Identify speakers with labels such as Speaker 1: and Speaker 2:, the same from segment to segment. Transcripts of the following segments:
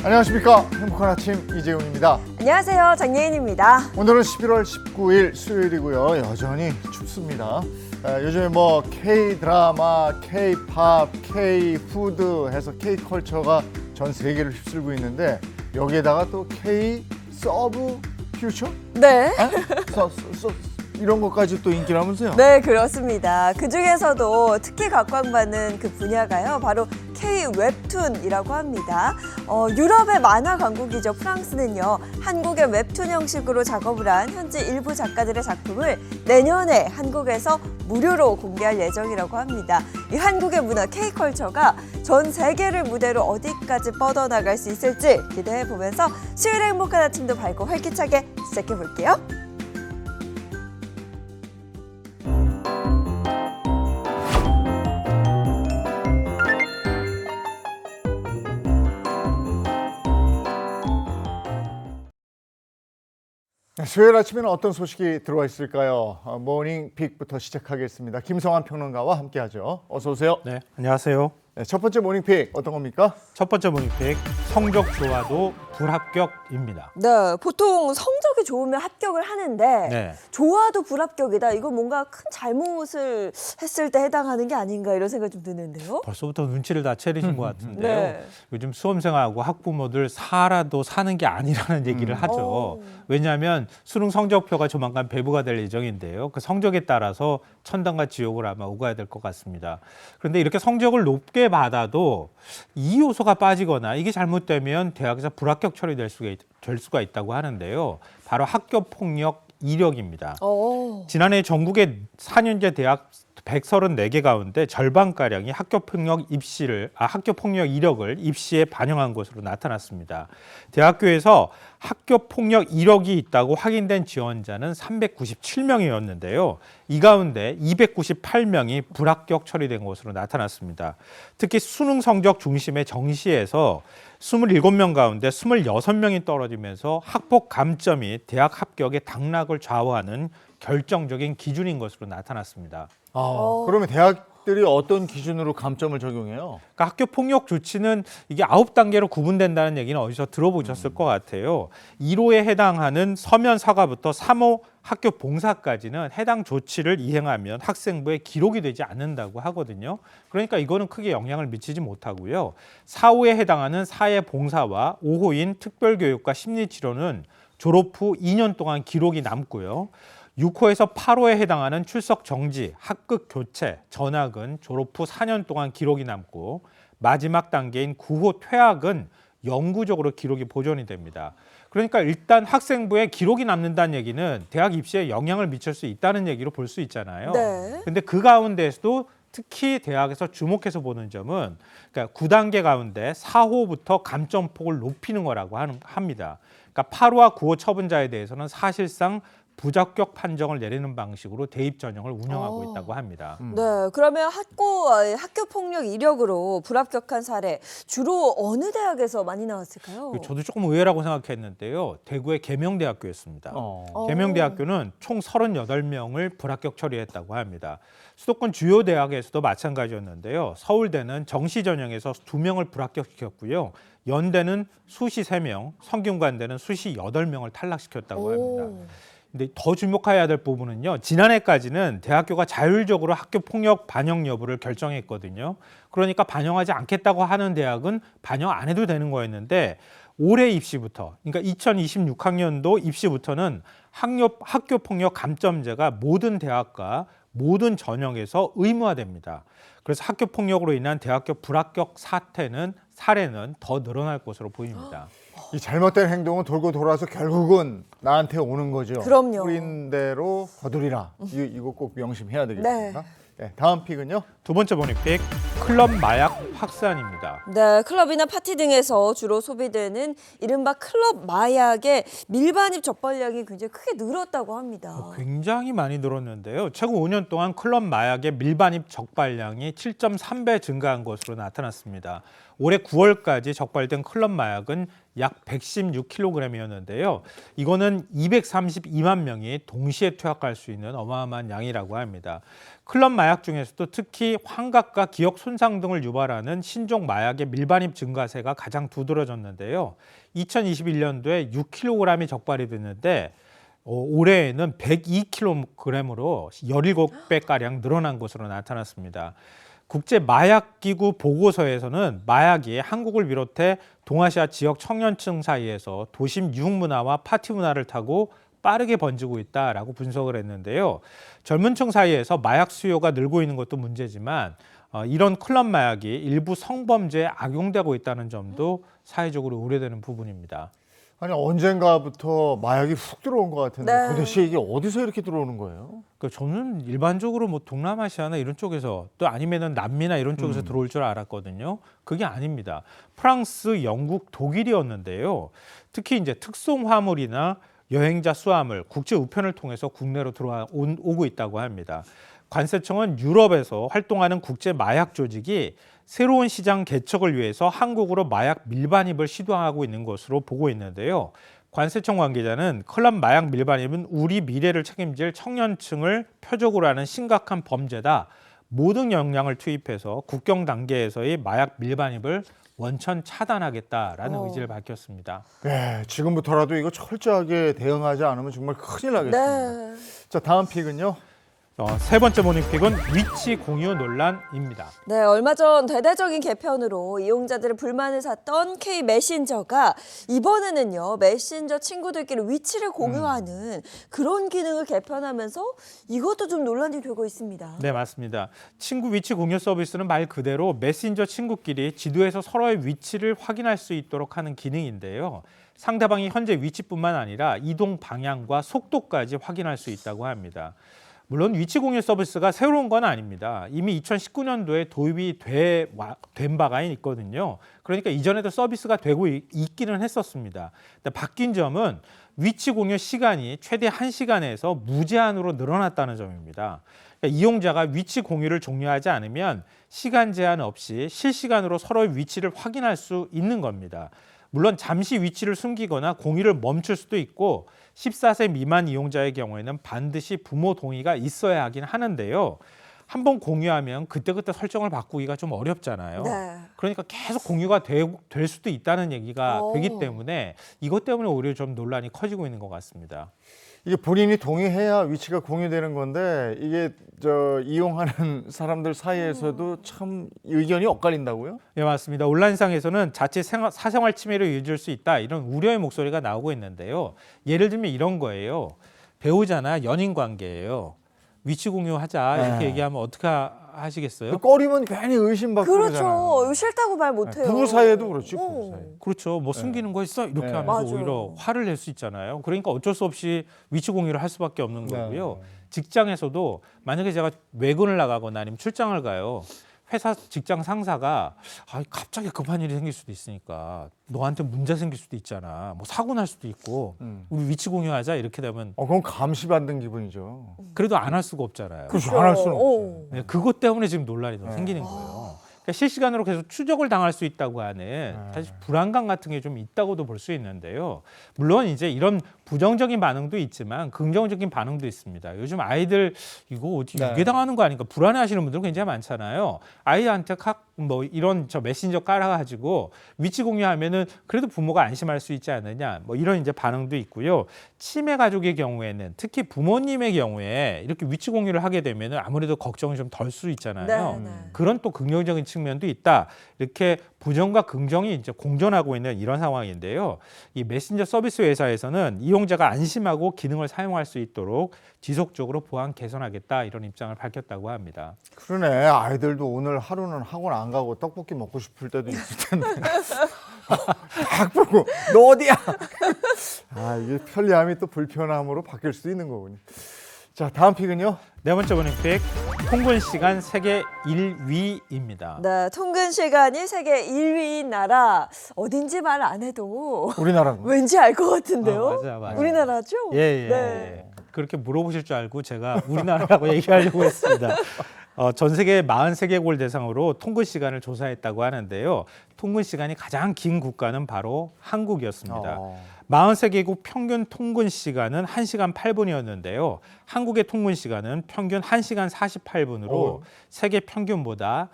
Speaker 1: 안녕하십니까. 행복한 아침 이재용입니다.
Speaker 2: 안녕하세요. 장예인입니다.
Speaker 1: 오늘은 11월 19일 수요일이고요. 여전히 춥습니다. 요즘에 뭐 K-드라마, K-팝, K-푸드 해서 K-컬처가 전 세계를 휩쓸고 있는데 여기에다가 또 K-서브 퓨처?
Speaker 2: 네.
Speaker 1: 이런 것까지 또 인기라면서요?
Speaker 2: 네, 그렇습니다. 그중에서도 특히 각광받는 그 분야가요. 바로 K-웹툰이라고 합니다. 유럽의 만화 강국이죠. 프랑스는요. 한국의 웹툰 형식으로 작업을 한 현지 일부 작가들의 작품을 내년에 한국에서 무료로 공개할 예정이라고 합니다. 이 한국의 문화 K컬처가 전 세계를 무대로 어디까지 뻗어나갈 수 있을지 기대해보면서 수요일의 행복한 아침도 밝고 활기차게 시작해볼게요.
Speaker 1: 수요일 아침에는 어떤 소식이 들어와 있을까요? 모닝픽부터 시작하겠습니다. 김성환 평론가와 함께하죠. 어서 오세요.
Speaker 3: 네, 안녕하세요.
Speaker 1: 네, 첫 번째 모닝픽 어떤 겁니까?
Speaker 3: 첫 번째 모닝픽, 성적 좋아도 불합격입니다.
Speaker 2: 네, 보통 성적이 좋으면 합격을 하는데
Speaker 3: 네.
Speaker 2: 좋아도 불합격이다. 이거 뭔가 큰 잘못을 했을 때 해당하는 게 아닌가 이런 생각이 좀 드는데요.
Speaker 3: 벌써부터 눈치를 다 채리신 것 같은데요.
Speaker 2: 네.
Speaker 3: 요즘 수험생하고 학부모들 살아도 사는 게 아니라는 얘기를 하죠. 왜냐하면 수능 성적표가 조만간 배부가 될 예정인데요. 그 성적에 따라서 천당과 지옥을 아마 오가야 될 것 같습니다. 그런데 이렇게 성적을 높게 받아도 이 요소가 빠지거나 이게 잘못되면 대학에서 불합격 처리될 수가 있다고 하는데요. 바로 학교폭력 이력입니다. 지난해 전국의 4년제 대학 134개 가운데 절반가량이 학교폭력 이력을 입시에 반영한 것으로 나타났습니다. 대학교에서 학교폭력 이력이 있다고 확인된 지원자는 397명이었는데요. 이 가운데 298명이 불합격 처리된 것으로 나타났습니다. 특히 수능 성적 중심의 정시에서 27명 가운데 26명이 떨어지면서 학폭 감점이 대학 합격의 당락을 좌우하는 결정적인 기준인 것으로 나타났습니다.
Speaker 1: 그러면 대학들이 어떤 기준으로 감점을 적용해요?
Speaker 3: 그러니까 학교 폭력 조치는 이게 9단계로 구분된다는 얘기는 어디서 들어보셨을 것 같아요. 1호에 해당하는 서면 사과부터 3호 학교 봉사까지는 해당 조치를 이행하면 학생부에 기록이 되지 않는다고 하거든요. 그러니까 이거는 크게 영향을 미치지 못하고요. 4호에 해당하는 사회 봉사와 5호인 특별교육과 심리치료는 졸업 후 2년 동안 기록이 남고요. 6호에서 8호에 해당하는 출석 정지, 학급 교체, 전학은 졸업 후 4년 동안 기록이 남고 마지막 단계인 9호 퇴학은 영구적으로 기록이 보존이 됩니다. 그러니까 일단 학생부에 기록이 남는다는 얘기는 대학 입시에 영향을 미칠 수 있다는 얘기로 볼 수 있잖아요. 그런데 그 가운데서도 특히 대학에서 주목해서 보는 점은 그러니까 9단계 가운데 4호부터 감점폭을 높이는 거라고 합니다. 그러니까 8호와 9호 처분자에 대해서는 사실상 부적격 판정을 내리는 방식으로 대입 전형을 운영하고 있다고 합니다.
Speaker 2: 네, 그러면 학교 폭력 이력으로 불합격한 사례 주로 어느 대학에서 많이 나왔을까요?
Speaker 3: 저도 조금 의외라고 생각했는데요. 대구의 계명대학교였습니다. 계명대학교는 총 38명을 불합격 처리했다고 합니다. 수도권 주요 대학에서도 마찬가지였는데요. 서울대는 정시 전형에서 2명을 불합격시켰고요. 연대는 수시 3명, 성균관대는 수시 8명을 탈락시켰다고 합니다. 근데 더 주목해야 될 부분은요. 지난해까지는 대학교가 자율적으로 학교 폭력 반영 여부를 결정했거든요. 그러니까 반영하지 않겠다고 하는 대학은 반영 안 해도 되는 거였는데 올해 입시부터, 그러니까 2026학년도 입시부터는 학교 폭력 감점제가 모든 대학과 모든 전형에서 의무화됩니다. 그래서 학교 폭력으로 인한 대학교 불합격 사례는 더 늘어날 것으로 보입니다.
Speaker 1: 이 잘못된 행동은 돌고 돌아서 결국은 나한테 오는 거죠.
Speaker 2: 그럼요.
Speaker 1: 뿌린 대로 거두리라. 이거 꼭 명심해야 되겠습니다. 네, 다음 픽은요?
Speaker 3: 두 번째 모닝픽, 클럽 마약 확산입니다.
Speaker 2: 네, 클럽이나 파티 등에서 주로 소비되는 이른바 클럽 마약의 밀반입 적발량이 굉장히 크게 늘었다고 합니다.
Speaker 3: 굉장히 많이 늘었는데요. 최근 5년 동안 클럽 마약의 밀반입 적발량이 7.3배 증가한 것으로 나타났습니다. 올해 9월까지 적발된 클럽 마약은 약 116kg이었는데요. 이거는 232만 명이 동시에 투약할 수 있는 어마어마한 양이라고 합니다. 클럽 마약 중에서도 특히 환각과 기억 손상 등을 유발하는 하는 신종 마약의 밀반입 증가세가 가장 두드러졌는데요. 2021년도에 6kg이 적발이 됐는데 올해에는 102kg으로 17배가량 늘어난 것으로 나타났습니다. 국제마약기구 보고서에서는 마약이 한국을 비롯해 동아시아 지역 청년층 사이에서 도심 유흥문화와 파티 문화를 타고 빠르게 번지고 있다라고 분석을 했는데요. 젊은 층 사이에서 마약 수요가 늘고 있는 것도 문제지만 이런 클럽 마약이 일부 성범죄에 악용되고 있다는 점도 사회적으로 우려되는 부분입니다.
Speaker 1: 아니 언젠가부터 마약이 훅 들어온 것 같은데
Speaker 2: 네.
Speaker 1: 도대체 이게 어디서 이렇게 들어오는 거예요?
Speaker 3: 그러니까 저는 일반적으로 뭐 동남아시아나 이런 쪽에서 또 아니면은 남미나 이런 쪽에서 들어올 줄 알았거든요. 그게 아닙니다. 프랑스, 영국, 독일이었는데요. 특히 이제 특송 화물이나 여행자 수화물, 국제 우편을 통해서 국내로 들어오고 있다고 합니다. 관세청은 유럽에서 활동하는 국제 마약 조직이 새로운 시장 개척을 위해서 한국으로 마약 밀반입을 시도하고 있는 것으로 보고 있는데요. 관세청 관계자는 클럽 마약 밀반입은 우리 미래를 책임질 청년층을 표적으로 하는 심각한 범죄다. 모든 역량을 투입해서 국경 단계에서의 마약 밀반입을 원천 차단하겠다라는 의지를 밝혔습니다.
Speaker 1: 네, 지금부터라도 이거 철저하게 대응하지 않으면 정말 큰일 나겠습니다.
Speaker 2: 네.
Speaker 1: 자, 다음 픽은요.
Speaker 3: 세 번째 모닝픽은 위치 공유 논란입니다.
Speaker 2: 네, 얼마 전 대대적인 개편으로 이용자들의 불만을 샀던 K 메신저가 이번에는요, 메신저 친구들끼리 위치를 공유하는 그런 기능을 개편하면서 이것도 좀 논란이 되고 있습니다.
Speaker 3: 네, 맞습니다. 친구 위치 공유 서비스는 말 그대로 메신저 친구끼리 지도에서 서로의 위치를 확인할 수 있도록 하는 기능인데요. 상대방이 현재 위치뿐만 아니라 이동 방향과 속도까지 확인할 수 있다고 합니다. 물론 위치 공유 서비스가 새로운 건 아닙니다. 이미 2019년도에 도입이 된 바가 있거든요. 그러니까 이전에도 서비스가 되고 있기는 했었습니다. 근데 바뀐 점은 위치 공유 시간이 최대 1시간에서 무제한으로 늘어났다는 점입니다. 그러니까 이용자가 위치 공유를 종료하지 않으면 시간 제한 없이 실시간으로 서로의 위치를 확인할 수 있는 겁니다. 물론 잠시 위치를 숨기거나 공유를 멈출 수도 있고 14세 미만 이용자의 경우에는 반드시 부모 동의가 있어야 하긴 하는데요. 한번 공유하면 그때그때 설정을 바꾸기가 좀 어렵잖아요.
Speaker 2: 네.
Speaker 3: 그러니까 계속 공유가 될 수도 있다는 얘기가 되기 때문에 이것 때문에 오히려 좀 논란이 커지고 있는 것 같습니다.
Speaker 1: 이게 본인이 동의해야 위치가 공유되는 건데 이게 이용하는 사람들 사이에서도 참 의견이 엇갈린다고요?
Speaker 3: 네, 맞습니다. 온라인상에서는 자칫 사생활 침해를 이어질 수 있다 이런 우려의 목소리가 나오고 있는데요. 예를 들면 이런 거예요. 배우자나 연인 관계예요. 위치 공유하자 이렇게
Speaker 1: 네.
Speaker 3: 얘기하면 어떻게 하시겠어요?
Speaker 1: 꺼리면 괜히 의심받고 그러잖아요.
Speaker 2: 그렇죠. 싫다고 말 못해요.
Speaker 1: 부부 사이에도 그렇지, 부부 사이.
Speaker 3: 그렇죠. 뭐 숨기는 거 있어? 이렇게
Speaker 1: 네.
Speaker 3: 하면서
Speaker 2: 맞아요.
Speaker 3: 오히려 화를 낼 수 있잖아요. 그러니까 어쩔 수 없이 위치 공유를 할 수밖에 없는
Speaker 1: 네.
Speaker 3: 거고요. 직장에서도 만약에 제가 외근을 나가거나 아니면 출장을 가요. 회사 직장 상사가 갑자기 급한 일이 생길 수도 있으니까 너한테 문제 생길 수도 있잖아. 뭐 사고 날 수도 있고 우리 위치 공유하자 이렇게 되면
Speaker 1: 그건 감시받는 기분이죠.
Speaker 3: 그래도 안 할 수가 없잖아요.
Speaker 1: 그렇죠. 안 할 수는 없죠.
Speaker 3: 네, 그것 때문에 지금 논란이 더 생기는 거예요. 그러니까 실시간으로 계속 추적을 당할 수 있다고 하는 사실 불안감 같은 게 좀 있다고도 볼 수 있는데요. 물론 이제 이런 부정적인 반응도 있지만 긍정적인 반응도 있습니다. 요즘 아이들 이거 어디
Speaker 1: 네.
Speaker 3: 유괴당하는 거 아닌가 불안해하시는 분들은 굉장히 많잖아요. 아이한테 이런 메신저 깔아가지고 위치 공유하면은 그래도 부모가 안심할 수 있지 않느냐 뭐 이런 이제 반응도 있고요. 치매 가족의 경우에는 특히 부모님의 경우에 이렇게 위치 공유를 하게 되면은 아무래도 걱정이 좀 덜 수 있잖아요.
Speaker 2: 네, 네.
Speaker 3: 그런 또 긍정적인 측면도 있다. 이렇게 부정과 긍정이 이제 공존하고 있는 이런 상황인데요. 이 메신저 서비스 회사에서는 이용자가 안심하고 기능을 사용할 수 있도록 지속적으로 보안 개선하겠다 이런 입장을 밝혔다고 합니다.
Speaker 1: 그러네. 아이들도 오늘 하루는 학원 안 가고 떡볶이 먹고 싶을 때도 있을 텐데. 딱 보고 너 어디야? 이게 편리함이 또 불편함으로 바뀔 수도 있는 거군요. 자, 다음 픽은요.
Speaker 3: 네 번째 모닝픽 통근 시간 세계 1위입니다.
Speaker 2: 네, 통근 시간이 세계 1위인 나라 어딘지 말 안 해도
Speaker 1: 우리나라.
Speaker 2: 왠지 알 것 같은데요.
Speaker 3: 맞아요.
Speaker 2: 우리나라죠?
Speaker 3: 예.
Speaker 2: 네.
Speaker 3: 그렇게 물어보실 줄 알고 제가 우리나라라고 얘기하려고 했습니다. 전 세계 43개국을 대상으로 통근 시간을 조사했다고 하는데요. 통근 시간이 가장 긴 국가는 바로 한국이었습니다. 43개국 평균 통근 시간은 1시간 8분이었는데요. 한국의 통근 시간은 평균 1시간 48분으로 세계 평균보다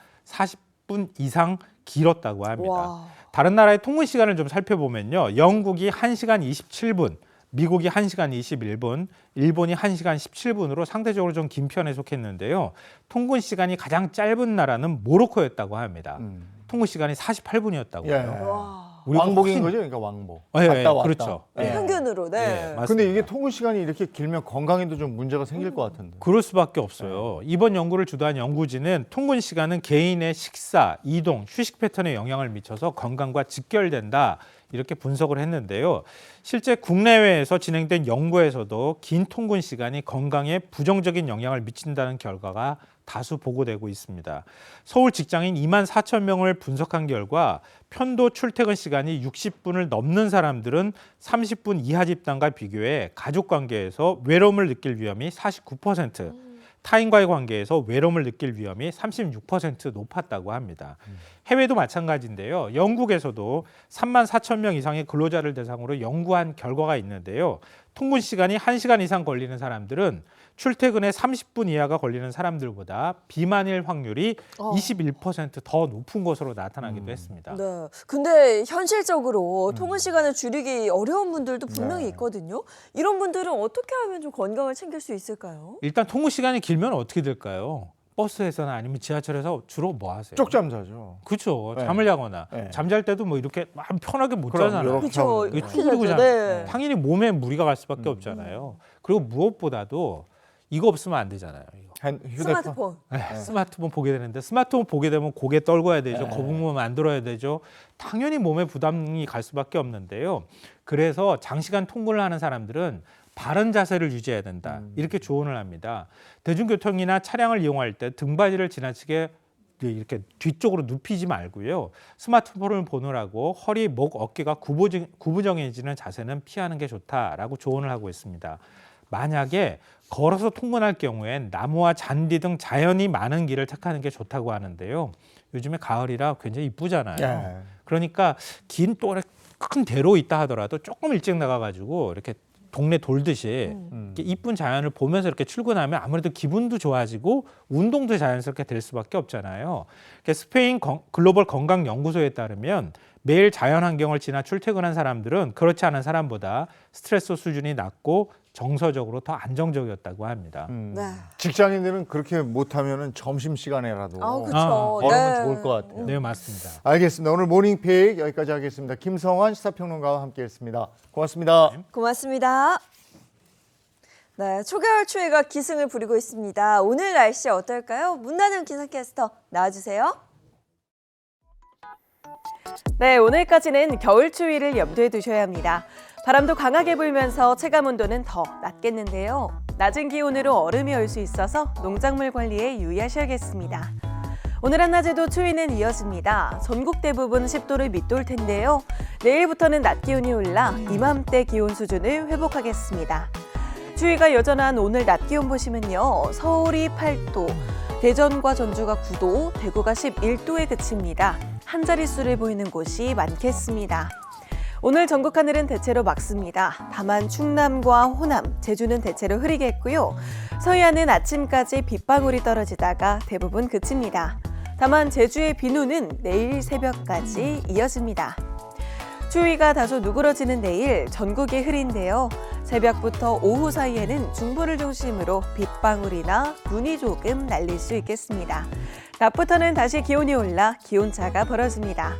Speaker 3: 30분 이상 길었다고 합니다.
Speaker 2: 와.
Speaker 3: 다른 나라의 통근 시간을 좀 살펴보면요. 영국이 1시간 27분, 미국이 1시간 21분, 일본이 1시간 17분으로 상대적으로 좀 긴 편에 속했는데요. 통근 시간이 가장 짧은 나라는 모로코였다고 합니다. 통근 시간이 48분이었다고
Speaker 1: 예.
Speaker 3: 해요.
Speaker 2: 와.
Speaker 3: 우리가
Speaker 1: 왕복인
Speaker 3: 훨씬-
Speaker 1: 거죠, 그러니까 왕복.
Speaker 3: 예,
Speaker 1: 갔다 왔다.
Speaker 3: 그렇죠.
Speaker 1: 예.
Speaker 2: 평균으로, 네.
Speaker 3: 예, 맞습니다.
Speaker 1: 근데 이게 통근 시간이 이렇게 길면 건강에도 좀 문제가 생길 것 같은데.
Speaker 3: 그럴 수밖에 없어요. 이번 연구를 주도한 연구진은 통근 시간은 개인의 식사, 이동, 휴식 패턴에 영향을 미쳐서 건강과 직결된다 이렇게 분석을 했는데요. 실제 국내외에서 진행된 연구에서도 긴 통근 시간이 건강에 부정적인 영향을 미친다는 결과가 다수 보고되고 있습니다. 서울 직장인 2만 4천 명을 분석한 결과 편도 출퇴근 시간이 60분을 넘는 사람들은 30분 이하 집단과 비교해 가족 관계에서 외로움을 느낄 위험이 49%, 타인과의 관계에서 외로움을 느낄 위험이 36% 높았다고 합니다. 해외도 마찬가지인데요. 영국에서도 3만 4천 명 이상의 근로자를 대상으로 연구한 결과가 있는데요. 통근 시간이 1시간 이상 걸리는 사람들은 출퇴근에 30분 이하가 걸리는 사람들보다 비만일 확률이 21%더 높은 것으로 나타나기도 했습니다.
Speaker 2: 네. 근데 현실적으로 통근 시간을 줄이기 어려운 분들도 분명히
Speaker 1: 네.
Speaker 2: 있거든요. 이런 분들은 어떻게 하면 좀 건강을 챙길 수 있을까요?
Speaker 3: 일단 통근 시간이 길면 어떻게 될까요? 버스에서나 아니면 지하철에서 주로 뭐 하세요?
Speaker 1: 쪽잠 자죠.
Speaker 3: 그렇죠.
Speaker 1: 네.
Speaker 3: 잠을 자거나
Speaker 1: 네.
Speaker 3: 잠잘 때도 뭐 이렇게 막 편하게 못
Speaker 1: 그럼,
Speaker 3: 자잖아요.
Speaker 1: 이렇게
Speaker 2: 그렇죠.
Speaker 1: 하고
Speaker 3: 이게
Speaker 2: 이렇게
Speaker 3: 쭈그리고
Speaker 2: 자죠.
Speaker 3: 자요.
Speaker 2: 네.
Speaker 3: 당연히 몸에 무리가 갈 수밖에 없잖아요. 그리고 무엇보다도 이거 없으면 안 되잖아요. 이거.
Speaker 1: 휴대폰.
Speaker 2: 스마트폰.
Speaker 3: 스마트폰 보게 되는데 스마트폰 보게 되면 고개 떨궈야 되죠.
Speaker 1: 네.
Speaker 3: 거북목 만들어야 되죠. 당연히 몸에 부담이 갈 수밖에 없는데요. 그래서 장시간 통근을 하는 사람들은 바른 자세를 유지해야 된다. 이렇게 조언을 합니다. 대중교통이나 차량을 이용할 때 등받이를 지나치게 이렇게 뒤쪽으로 눕히지 말고요. 스마트폰을 보느라고 허리, 목, 어깨가 구부정해지는 자세는 피하는 게 좋다라고 조언을 하고 있습니다. 만약에 걸어서 통근할 경우엔 나무와 잔디 등 자연이 많은 길을 택하는 게 좋다고 하는데요. 요즘에 가을이라 굉장히 이쁘잖아요.
Speaker 1: 예.
Speaker 3: 그러니까 긴 또래 큰 대로 있다 하더라도 조금 일찍 나가가지고 이렇게 동네 돌듯이 이렇게 이쁜 자연을 보면서 이렇게 출근하면 아무래도 기분도 좋아지고 운동도 자연스럽게 될 수밖에 없잖아요. 그러니까 스페인 글로벌 건강연구소에 따르면 매일 자연 환경을 지나 출퇴근한 사람들은 그렇지 않은 사람보다 스트레스 수준이 낮고 정서적으로 더 안정적이었다고 합니다.
Speaker 2: 네.
Speaker 1: 직장인들은 그렇게 못하면은 점심 시간에라도
Speaker 2: 아, 그렇죠.
Speaker 1: 걸으면 좋을 것 같아요.
Speaker 3: 네, 맞습니다.
Speaker 1: 알겠습니다. 오늘 모닝픽 여기까지 하겠습니다. 김성환 시사평론가와 함께했습니다. 고맙습니다.
Speaker 2: 고맙습니다. 네, 초겨울 추위가 기승을 부리고 있습니다. 오늘 날씨 어떨까요? 문나는 기상캐스터 나와주세요.
Speaker 4: 네, 오늘까지는 겨울 추위를 염두에 두셔야 합니다. 바람도 강하게 불면서 체감 온도는 더 낮겠는데요. 낮은 기온으로 얼음이 얼 수 있어서 농작물 관리에 유의하셔야겠습니다. 오늘 한낮에도 추위는 이어집니다. 전국 대부분 10도를 밑돌 텐데요. 내일부터는 낮 기온이 올라 이맘때 기온 수준을 회복하겠습니다. 추위가 여전한 오늘 낮 기온 보시면요. 서울이 8도, 대전과 전주가 9도, 대구가 11도에 그칩니다. 한 자릿수를 보이는 곳이 많겠습니다. 오늘 전국 하늘은 대체로 맑습니다. 다만 충남과 호남, 제주는 대체로 흐리겠고요. 서해안은 아침까지 빗방울이 떨어지다가 대부분 그칩니다. 다만 제주의 비누는 내일 새벽까지 이어집니다. 추위가 다소 누그러지는 내일 전국이 흐린데요. 새벽부터 오후 사이에는 중부를 중심으로 빗방울이나 눈이 조금 날릴 수 있겠습니다. 낮부터는 다시 기온이 올라 기온차가 벌어집니다.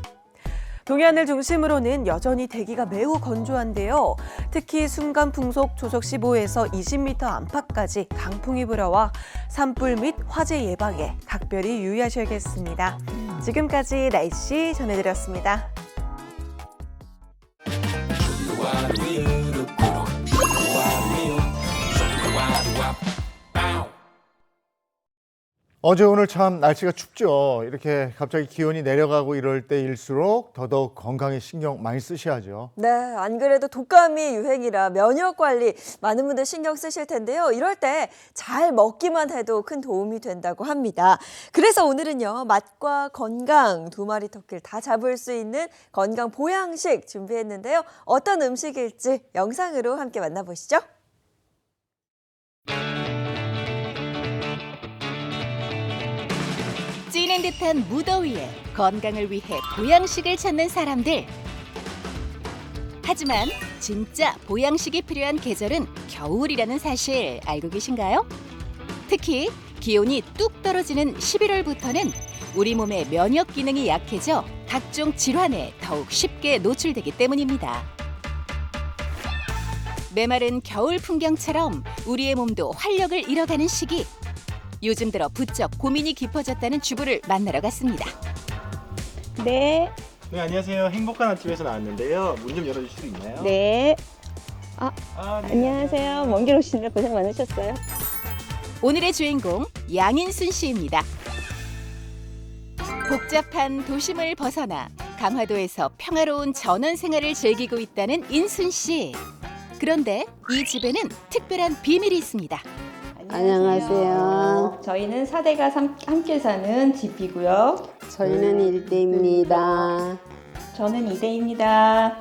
Speaker 4: 동해안을 중심으로는 여전히 대기가 매우 건조한데요. 특히 순간 풍속 초속 15에서 20m 안팎까지 강풍이 불어와 산불 및 화재 예방에 각별히 유의하셔야겠습니다. 지금까지 날씨 전해드렸습니다.
Speaker 1: 어제 오늘 참 날씨가 춥죠. 이렇게 갑자기 기온이 내려가고 이럴 때일수록 더더욱 건강에 신경 많이 쓰셔야죠.
Speaker 2: 네, 안 그래도 독감이 유행이라 면역 관리 많은 분들 신경 쓰실 텐데요. 이럴 때 잘 먹기만 해도 큰 도움이 된다고 합니다. 그래서 오늘은요, 맛과 건강 두 마리 토끼를 다 잡을 수 있는 건강 보양식 준비했는데요. 어떤 음식일지 영상으로 함께 만나보시죠.
Speaker 5: 찌는 죽는 듯한 무더위에 건강을 위해 보양식을 찾는 사람들. 하지만 진짜 보양식이 필요한 계절은 겨울이라는 사실 알고 계신가요? 특히 기온이 뚝 떨어지는 11월부터는 우리 몸의 면역 기능이 약해져 각종 질환에 더욱 쉽게 노출되기 때문입니다. 메마른 겨울 풍경처럼 우리의 몸도 활력을 잃어가는 시기. 요즘 들어 부쩍 고민이 깊어졌다는 주부를 만나러 갔습니다.
Speaker 6: 네,
Speaker 7: 네, 안녕하세요. 행복한 아침에서 나왔는데요. 문 좀 열어주실 수 있나요?
Speaker 6: 네.
Speaker 7: 네.
Speaker 6: 안녕하세요. 먼 길 오시느라 고생 많으셨어요.
Speaker 5: 오늘의 주인공 양인순 씨입니다. 복잡한 도심을 벗어나 강화도에서 평화로운 전원 생활을 즐기고 있다는 인순 씨. 그런데 이 집에는 특별한 비밀이 있습니다.
Speaker 6: 안녕하세요.
Speaker 8: 저희는 4대가 함께 사는 집이고요.
Speaker 6: 저희는 1대입니다.
Speaker 8: 저는 2대입니다.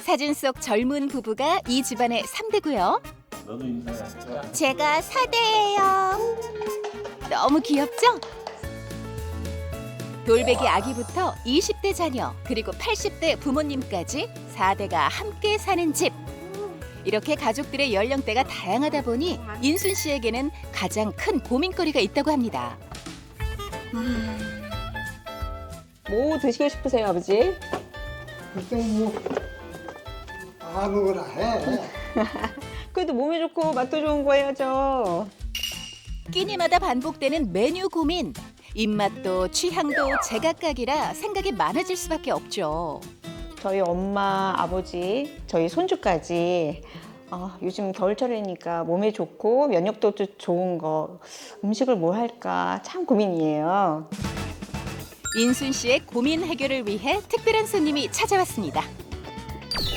Speaker 5: 사진 속 젊은 부부가 이 집안의 3대고요.
Speaker 7: 너도 인사해.
Speaker 5: 제가 4대예요. 너무 귀엽죠? 돌배기 아기부터 20대 자녀 그리고 80대 부모님까지 4대가 함께 사는 집. 이렇게 가족들의 연령대가 다양하다 보니 인순 씨에게는 가장 큰 고민거리가 있다고 합니다.
Speaker 8: 뭐 드시고 싶으세요, 아버지?
Speaker 9: 일단 뭐 아무거나 해.
Speaker 8: 그래도 몸에 좋고 맛도 좋은 거 해야죠.
Speaker 5: 끼니마다 반복되는 메뉴 고민. 입맛도 취향도 제각각이라 생각이 많아질 수밖에 없죠.
Speaker 8: 저희 엄마, 아버지, 저희 손주까지 요즘 겨울철이니까 몸에 좋고 면역도 좋은 거 음식을 뭐 할까 참 고민이에요.
Speaker 5: 인순 씨의 고민 해결을 위해 특별한 손님이 찾아왔습니다.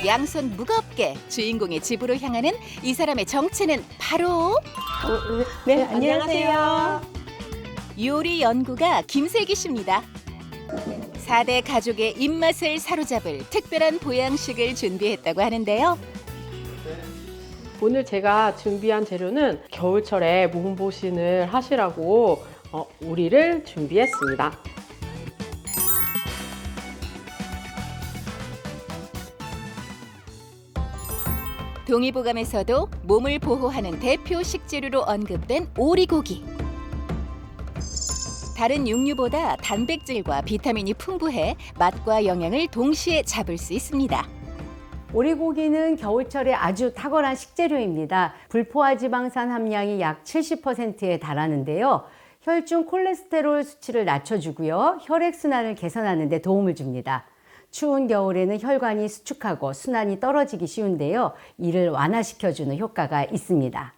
Speaker 5: 양손 무겁게 주인공의 집으로 향하는 이 사람의 정체는 바로
Speaker 8: 네, 안녕하세요.
Speaker 5: 요리 연구가 김슬기 씨입니다. 4대 가족의 입맛을 사로잡을 특별한 보양식을 준비했다고 하는데요.
Speaker 10: 오늘 제가 준비한 재료는 겨울철에 몸보신을 하시라고 오리를 준비했습니다.
Speaker 5: 동의보감에서도 몸을 보호하는 대표 식재료로 언급된 오리고기. 다른 육류보다 단백질과 비타민이 풍부해 맛과 영양을 동시에 잡을 수 있습니다.
Speaker 11: 오리고기는 겨울철에 아주 탁월한 식재료입니다. 불포화 지방산 함량이 약 70%에 달하는데요. 혈중 콜레스테롤 수치를 낮춰주고요. 혈액순환을 개선하는 데 도움을 줍니다. 추운 겨울에는 혈관이 수축하고 순환이 떨어지기 쉬운데요. 이를 완화시켜주는 효과가 있습니다.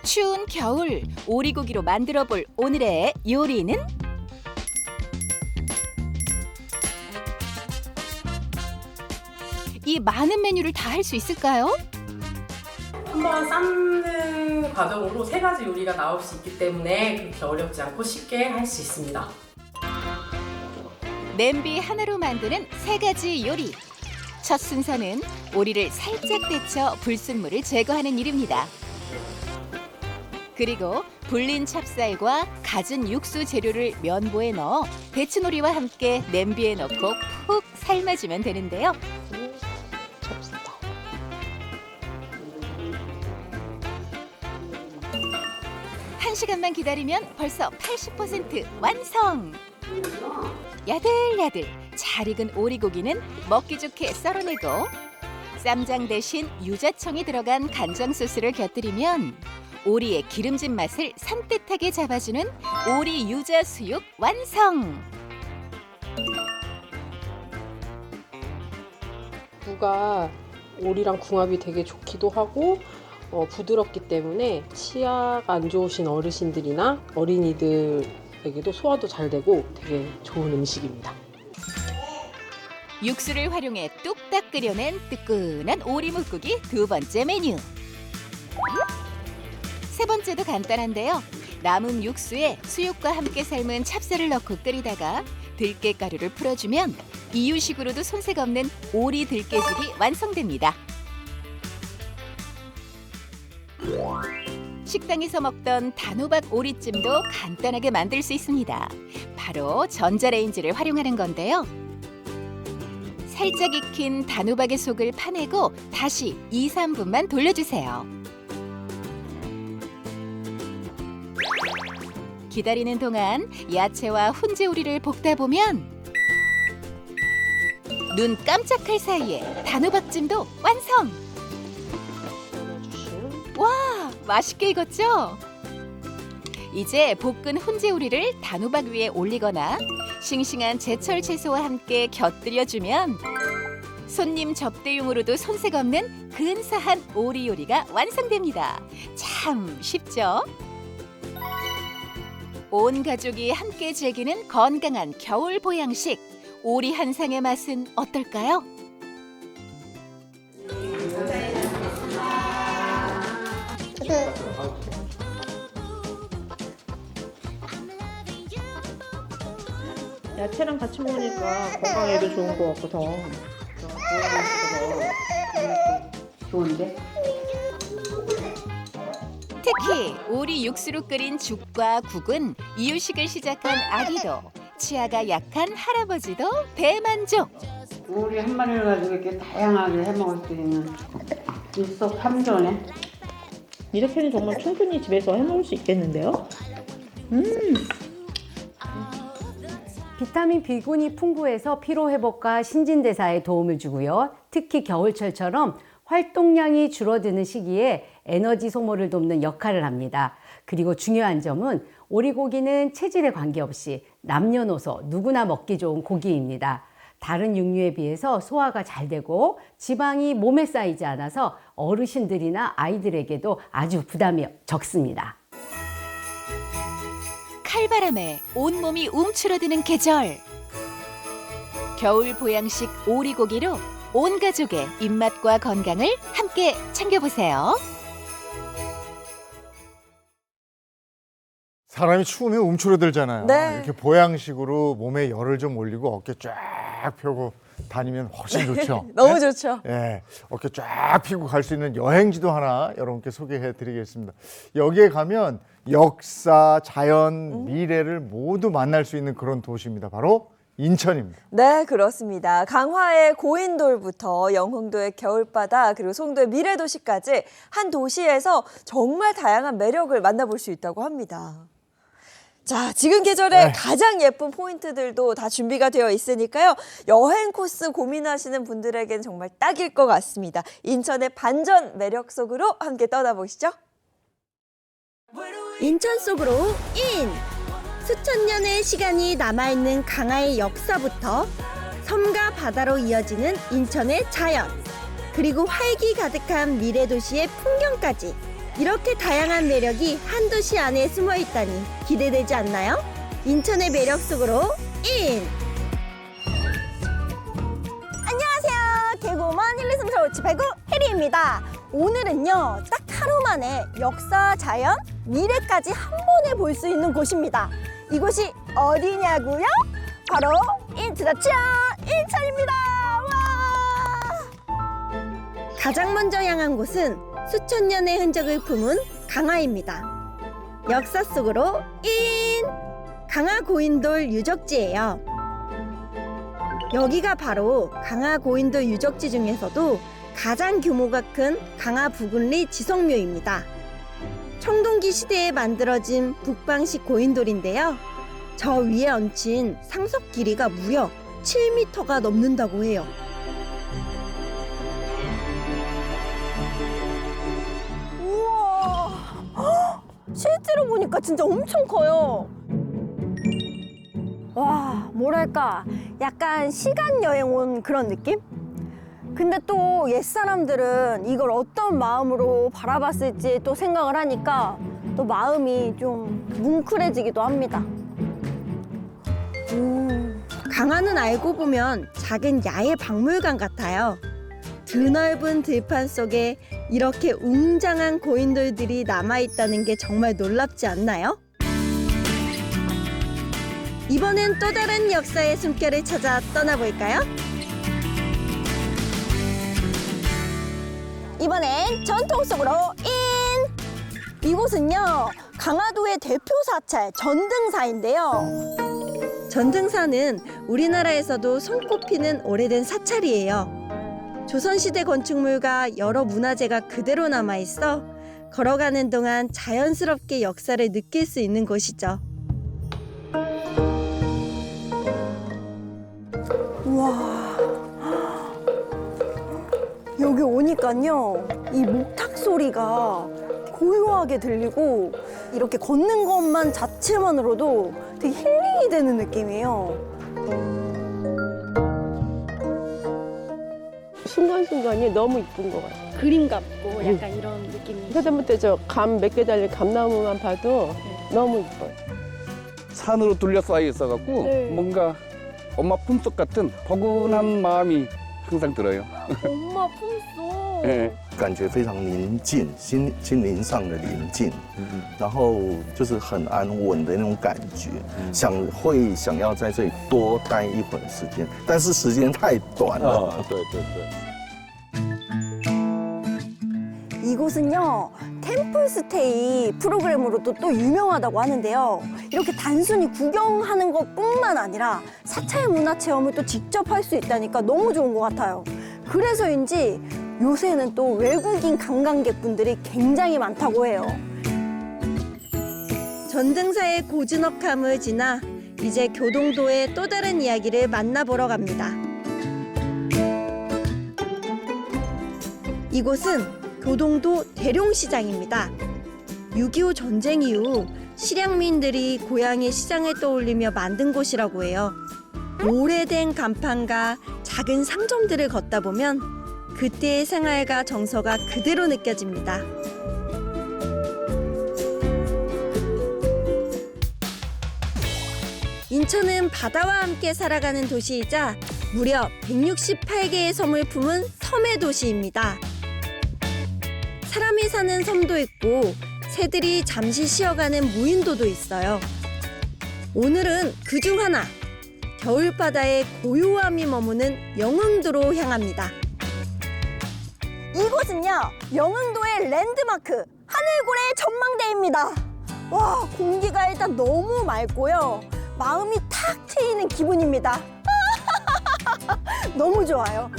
Speaker 5: 추운 겨울 오리고기로 만들어 볼 오늘의 요리는 이 많은 메뉴를 다 할 수 있을까요?
Speaker 12: 한번 삶는 과정으로 3가지 요리가 나올 수 있기 때문에 그렇게 어렵지 않고 쉽게 할 수 있습니다.
Speaker 5: 냄비 하나로 만드는 3가지 요리. 첫 순서는 오리를 살짝 데쳐 불순물을 제거하는 일입니다. 그리고 불린 찹쌀과 갖은 육수 재료를 면보에 넣어 데치노리와 함께 냄비에 넣고 푹 삶아주면 되는데요. 1시간만 기다리면 벌써 80% 완성! 야들야들 잘 익은 오리고기는 먹기 좋게 썰어내고 쌈장 대신 유자청이 들어간 간장 소스를 곁들이면 오리의 기름진 맛을 산뜻하게 잡아주는 오리 유자 수육 완성!
Speaker 10: 무가 오리랑 궁합이 되게 좋기도 하고 부드럽기 때문에 치아가 안 좋으신 어르신들이나 어린이들에게도 소화도 잘 되고 되게 좋은 음식입니다.
Speaker 5: 육수를 활용해 뚝딱 끓여낸 뜨끈한 오리 묵국이 2번째 메뉴. 3번째도 간단한데요. 남은 육수에 수육과 함께 삶은 찹쌀을 넣고 끓이다가 들깨가루를 풀어주면 이유식으로도 손색 없는 오리 들깨죽이 완성됩니다. 식당에서 먹던 단호박 오리찜도 간단하게 만들 수 있습니다. 바로 전자레인지를 활용하는 건데요. 살짝 익힌 단호박의 속을 파내고 다시 2, 3분만 돌려주세요. 기다리는 동안 야채와 훈제오리를 볶다 보면 눈 깜짝할 사이에 단호박찜도 완성! 와, 맛있게 익었죠? 이제 볶은 훈제오리를 단호박 위에 올리거나 싱싱한 제철 채소와 함께 곁들여주면 손님 접대용으로도 손색 없는 근사한 오리 요리가 완성됩니다. 참 쉽죠? 온 가족이 함께 즐기는 건강한 겨울 보양식. 오리 한 상의 맛은 어떨까요?
Speaker 8: 야채랑 같이 먹으니까 건강에도 좋은 것 같고 더 좋은데?
Speaker 5: 특히 오리 육수로 끓인 죽과 국은 이유식을 시작한 아기도 치아가 약한 할아버지도 대만족.
Speaker 6: 오리 한 마리를 가지고 이렇게 다양하게 해 먹을 수 있는 일석삼조네.
Speaker 8: 이렇게는 정말 충분히 집에서 해 먹을 수 있겠는데요?
Speaker 11: 비타민 B군이 풍부해서 피로회복과 신진대사에 도움을 주고요. 특히 겨울철처럼 활동량이 줄어드는 시기에 에너지 소모를 돕는 역할을 합니다. 그리고 중요한 점은 오리고기는 체질에 관계없이 남녀노소 누구나 먹기 좋은 고기입니다. 다른 육류에 비해서 소화가 잘 되고 지방이 몸에 쌓이지 않아서 어르신들이나 아이들에게도 아주 부담이 적습니다.
Speaker 5: 칼바람에 온몸이 움츠러드는 계절. 겨울 보양식 오리고기로 온 가족의 입맛과 건강을 함께 챙겨보세요.
Speaker 1: 사람이 추우면 움츠러들잖아요.
Speaker 2: 네.
Speaker 1: 이렇게 보양식으로 몸에 열을 좀 올리고 어깨 쫙 펴고 다니면 훨씬 좋죠.
Speaker 2: 너무 좋죠.
Speaker 1: 예, 어깨 쫙 펴고 갈 수 있는 여행지도 하나 여러분께 소개해 드리겠습니다. 여기에 가면 역사, 자연, 미래를 모두 만날 수 있는 그런 도시입니다. 바로 인천입니다.
Speaker 2: 네, 그렇습니다. 강화의 고인돌부터 영흥도의 겨울바다 그리고 송도의 미래도시까지 한 도시에서 정말 다양한 매력을 만나볼 수 있다고 합니다. 자, 지금 계절에 가장 예쁜 포인트들도 다 준비가 되어 있으니까요. 여행 코스 고민하시는 분들에겐 정말 딱일 것 같습니다. 인천의 반전 매력 속으로 함께 떠나보시죠.
Speaker 13: 인천 속으로 인! 수천 년의 시간이 남아있는 강화의 역사부터 섬과 바다로 이어지는 인천의 자연, 그리고 활기 가득한 미래도시의 풍경까지 이렇게 다양한 매력이 한 도시 안에 숨어 있다니 기대되지 않나요? 인천의 매력 속으로 인! 안녕하세요. 개그우먼 1234579 혜리입니다. 오늘은요, 딱 하루 만에 역사, 자연, 미래까지 한 번에 볼 수 있는 곳입니다. 이곳이 어디냐고요? 바로 인트더치아 인천입니다. 와! 가장 먼저 향한 곳은 수천 년의 흔적을 품은 강화입니다. 역사 속으로 인! 강화 고인돌 유적지예요. 여기가 바로 강화 고인돌 유적지 중에서도 가장 규모가 큰 강화 부근리 지성묘입니다. 청동기 시대에 만들어진 북방식 고인돌인데요. 저 위에 얹힌 상석 길이가 무려 7m가 넘는다고 해요. 우와, 실제로 보니까 진짜 엄청 커요. 와, 뭐랄까, 약간 시간 여행 온 그런 느낌? 근데 또 옛사람들은 이걸 어떤 마음으로 바라봤을지 또 생각을 하니까 또 마음이 좀 뭉클해지기도 합니다. 강화는 알고 보면 작은 야외 박물관 같아요. 드넓은 들판 속에 이렇게 웅장한 고인돌들이 남아있다는 게 정말 놀랍지 않나요? 이번엔 또 다른 역사의 숨결을 찾아 떠나볼까요? 이번엔 전통 속으로 인! 이곳은요, 강화도의 대표 사찰 전등사인데요. 전등사는 우리나라에서도 손꼽히는 오래된 사찰이에요. 조선시대 건축물과 여러 문화재가 그대로 남아있어 걸어가는 동안 자연스럽게 역사를 느낄 수 있는 곳이죠.
Speaker 2: 우와. 여기 오니까요, 이 목탁 소리가 고요하게 들리고 이렇게 걷는 것만 자체만으로도 되게 힐링이 되는 느낌이에요.
Speaker 10: 순간순간이 너무 이쁜 것 같아요.
Speaker 13: 그림 같고 약간 이런 느낌이.
Speaker 10: 서대문때 저 감 몇 개 달린 감나무만 봐도 너무 이뻐요.
Speaker 14: 산으로 둘러싸여 있어갖고 뭔가 엄마 품속 같은 포근한 마음이 항상 들어요.
Speaker 2: 엄마 품속.
Speaker 14: 네.
Speaker 15: 感觉非常宁静，心灵上的宁静，然后就是很安稳的那种感觉，会想要在这里多待一会儿时间，但是时间太短了。
Speaker 14: 对对对。
Speaker 2: 이곳은요, 템플스테이 프로그램으로도 또 유명하다고 하는데요. 이렇게 단순히 구경하는 것뿐만 아니라 사찰 문화 체험을 또 직접 할 수 있다니까 너무 좋은 것 같아요. 그래서인지 요새는 또 외국인 관광객분들이 굉장히 많다고 해요.
Speaker 13: 전등사의 고즈넉함을 지나 이제 교동도의 또 다른 이야기를 만나보러 갑니다. 이곳은 교동도 대룡시장입니다. 6.25 전쟁 이후 실향민들이 고향의 시장을 떠올리며 만든 곳이라고 해요. 오래된 간판과 작은 상점들을 걷다 보면 그때의 생활과 정서가 그대로 느껴집니다. 인천은 바다와 함께 살아가는 도시이자 무려 168개의 섬을 품은 섬의 도시입니다. 사람이 사는 섬도 있고 새들이 잠시 쉬어가는 무인도도 있어요. 오늘은 그중 하나, 겨울바다의 고요함이 머무는 영흥도로 향합니다.
Speaker 2: 이곳은요, 영흥도의 랜드마크 하늘고래 전망대입니다. 와, 공기가 일단 너무 맑고요, 마음이 탁 트이는 기분입니다. 너무 좋아요.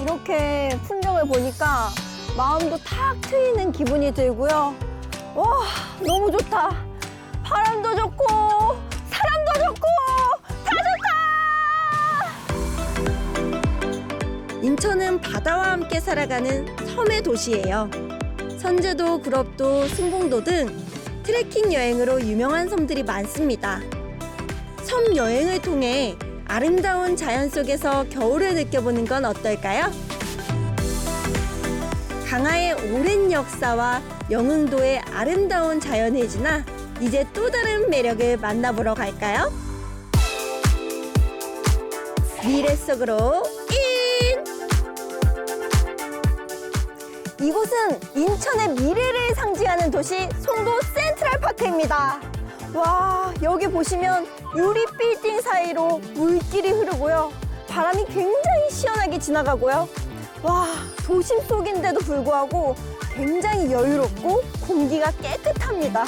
Speaker 2: 이렇게 풍경을 보니까 마음도 탁 트이는 기분이 들고요. 와, 너무 좋다. 바람도 좋고 사람도 좋고 다 좋다.
Speaker 13: 인천은 바다와 함께 살아가는 섬의 도시예요. 선제도, 구럽도, 승봉도 등 트레킹 여행으로 유명한 섬들이 많습니다. 섬 여행을 통해 아름다운 자연 속에서 겨울을 느껴보는 건 어떨까요? 강화의 오랜 역사와 영흥도의 아름다운 자연을 지나 이제 또 다른 매력을 만나보러 갈까요? 미래 속으로 인!
Speaker 2: 이곳은 인천의 미래를 상징하는 도시 송도 센트럴파크입니다. 와, 여기 보시면 유리 빌딩 사이로 물길이 흐르고요, 바람이 굉장히 시원하게 지나가고요. 와, 도심 속인데도 불구하고 굉장히 여유롭고 공기가 깨끗합니다.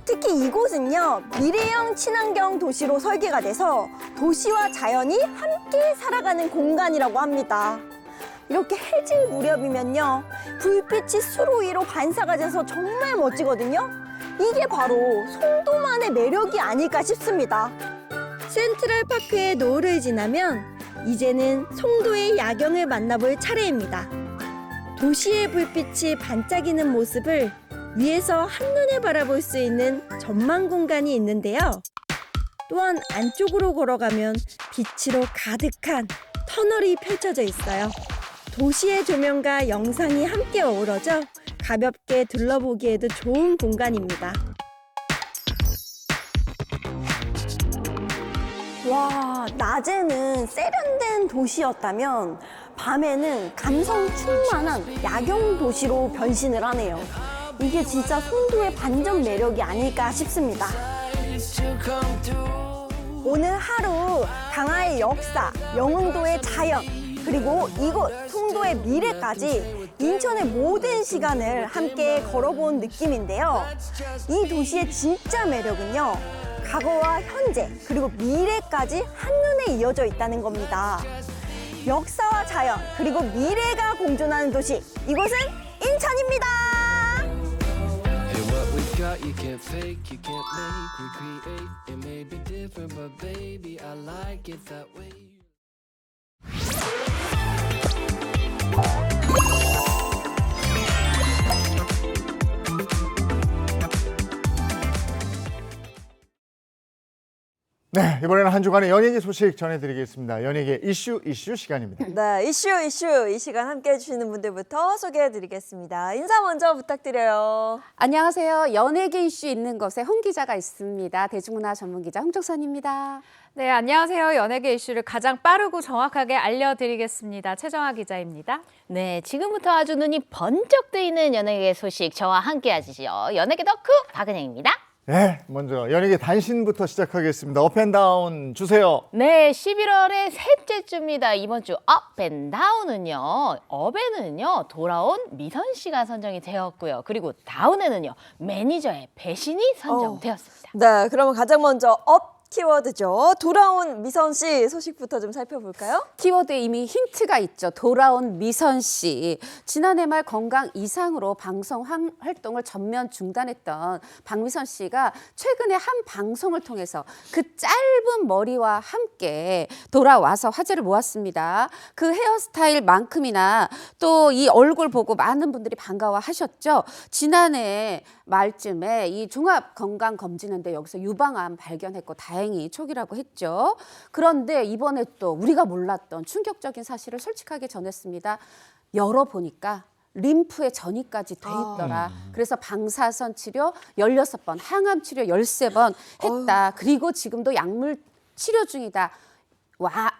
Speaker 2: 특히 이곳은요, 미래형 친환경 도시로 설계가 돼서 도시와 자연이 함께 살아가는 공간이라고 합니다. 이렇게 해질 무렵이면요, 불빛이 수로 위로 반사가 돼서 정말 멋지거든요. 이게 바로 송도만의 매력이 아닐까 싶습니다.
Speaker 13: 센트럴파크의 노을을 지나면 이제는 송도의 야경을 만나볼 차례입니다. 도시의 불빛이 반짝이는 모습을 위에서 한눈에 바라볼 수 있는 전망 공간이 있는데요. 또한 안쪽으로 걸어가면 빛으로 가득한 터널이 펼쳐져 있어요. 도시의 조명과 영상이 함께 어우러져 가볍게 둘러보기에도 좋은 공간입니다.
Speaker 2: 와, 낮에는 세련된 도시였다면 밤에는 감성 충만한 야경 도시로 변신을 하네요. 이게 진짜 송도의 반전 매력이 아닐까 싶습니다. 오늘 하루 강화의 역사, 영흥도의 자연, 그리고 이곳 송도의 미래까지 인천의 모든 시간을 함께 걸어본 느낌인데요. 이 도시의 진짜 매력은요, 과거와 현재 그리고 미래까지 한눈에 이어져 있다는 겁니다. 역사와 자연 그리고 미래가 공존하는 도시, 이곳은 인천입니다.
Speaker 16: You can't fake, you can't make, recreate. It may be different, but baby, I like it that way.
Speaker 1: 네, 이번에는 한 주간의 연예계 소식 전해드리겠습니다. 연예계 이슈 시간입니다.
Speaker 2: 네, 이슈 이 시간 함께해 주시는 분들부터 소개해드리겠습니다. 인사 먼저 부탁드려요.
Speaker 17: 안녕하세요. 연예계 이슈 있는 곳에 홍 기자가 있습니다. 대중문화 전문기자 홍정선입니다.
Speaker 18: 네, 안녕하세요. 연예계 이슈를 가장 빠르고 정확하게 알려드리겠습니다. 최정아 기자입니다.
Speaker 19: 네, 지금부터 아주 눈이 번쩍 뜨이는 연예계 소식 저와 함께 하시죠. 연예계 덕후 박은영입니다.
Speaker 1: 네, 먼저 연예계 단신부터 시작하겠습니다. 업앤다운 주세요.
Speaker 19: 네, 11월의 셋째 주입니다. 이번 주 업앤다운은요, 업에는요 돌아온 미선 씨가 선정이 되었고요. 그리고 다운에는요 매니저의 배신이 선정되었습니다.
Speaker 2: 네, 그러면 가장 먼저 업 키워드죠. 돌아온 미선 씨 소식부터 좀 살펴볼까요?
Speaker 17: 키워드에 이미 힌트가 있죠. 돌아온 미선 씨. 지난해 말 건강 이상으로 방송 활동을 전면 중단했던 박미선 씨가 최근에 한 방송을 통해서 그 짧은 머리와 함께 돌아와서 화제를 모았습니다. 그 헤어스타일만큼이나 또 이 얼굴 보고 많은 분들이 반가워하셨죠. 지난해 말쯤에 이 종합 건강 검진인데 여기서 유방암 발견했고 다행히 초기라고 했죠. 그런데 이번에 또 우리가 몰랐던 충격적인 사실을 솔직하게 전했습니다. 열어보니까 림프에 전이까지 돼 있더라. 그래서 방사선 치료 16번, 항암 치료 13번 했다. 그리고 지금도 약물 치료 중이다.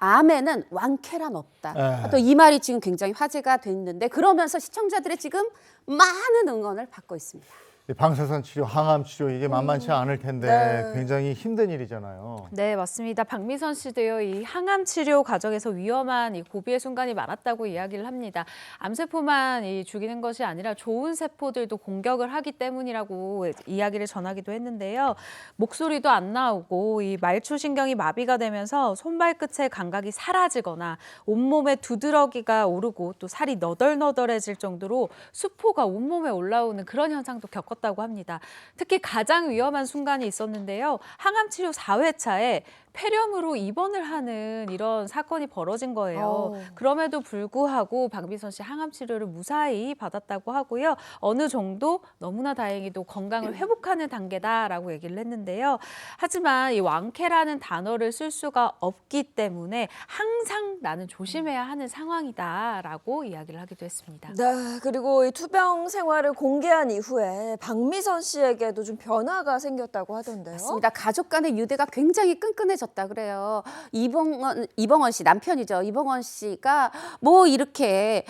Speaker 17: 암에는 완쾌란 없다. 또 이 말이 지금 굉장히 화제가 됐는데, 그러면서 시청자들의 지금 많은 응원을 받고 있습니다.
Speaker 1: 방사선 치료, 항암 치료 이게 만만치 않을 텐데
Speaker 2: 네.
Speaker 1: 굉장히 힘든 일이잖아요.
Speaker 18: 네, 맞습니다. 박미선 씨도요, 이 항암 치료 과정에서 위험한 이 고비의 순간이 많았다고 이야기를 합니다. 암세포만 죽이는 것이 아니라 좋은 세포들도 공격을 하기 때문이라고 이야기를 전하기도 했는데요. 목소리도 안 나오고 이 말초신경이 마비가 되면서 손발끝의 감각이 사라지거나 온몸에 두드러기가 오르고 또 살이 너덜너덜해질 정도로 수포가 온몸에 올라오는 그런 현상도 겪었다고 합니다. 특히 가장 위험한 순간이 있었는데요. 항암 치료 4회차에 폐렴으로 입원을 하는 이런 사건이 벌어진 거예요. 그럼에도 불구하고 박미선 씨 항암 치료를 무사히 받았다고 하고요. 어느 정도 너무나 다행히도 건강을 회복하는 단계다라고 얘기를 했는데요. 하지만 이 완쾌라는 단어를 쓸 수가 없기 때문에 항상 나는 조심해야 하는 상황이다라고 이야기를 하기도 했습니다.
Speaker 2: 네, 그리고 이 투병 생활을 공개한 이후에 박미선 씨에게도 좀 변화가 생겼다고 하던데요.
Speaker 17: 맞습니다. 가족 간의 유대가 굉장히 끈끈해졌다 그래요. 이봉원 씨 남편이죠. 이봉원 씨가 뭐 이렇게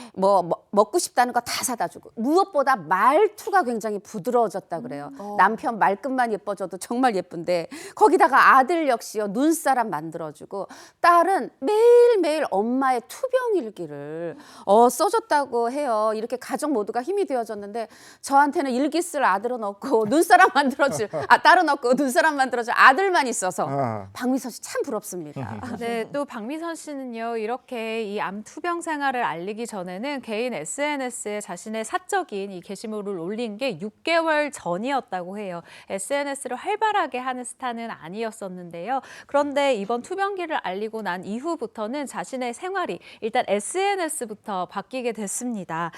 Speaker 17: 먹고 싶다는 거 다 사다 주고, 무엇보다 말투가 굉장히 부드러워졌다 그래요. 남편 말끝만 예뻐져도 정말 예쁜데 거기다가 아들 역시요 눈사람 만들어주고, 딸은 매일매일 엄마의 투병 일기를 써줬다고 해요. 이렇게 가족 모두가 힘이 되어졌는데, 저한테는 일기 쓸 아들은 없고 눈사람 만들어줄 딸은 없고 눈사람 만들어줄 아들만 있어서 박미선 씨 참 부럽습니다.
Speaker 18: 네, 또 박미선 씨는요, 이렇게 이 암 투병 생활을 알리기 전에는 개인 SNS에 자신의 사적인 이 게시물을 올린 게 6개월 전이었다고 해요. SNS를 활발하게 하는 스타는 아니었었는데요. 그런데 이번 투병기를 알리고 난 이후부터는 자신의 생활이 일단 SNS부터 바뀌게 됐습니다.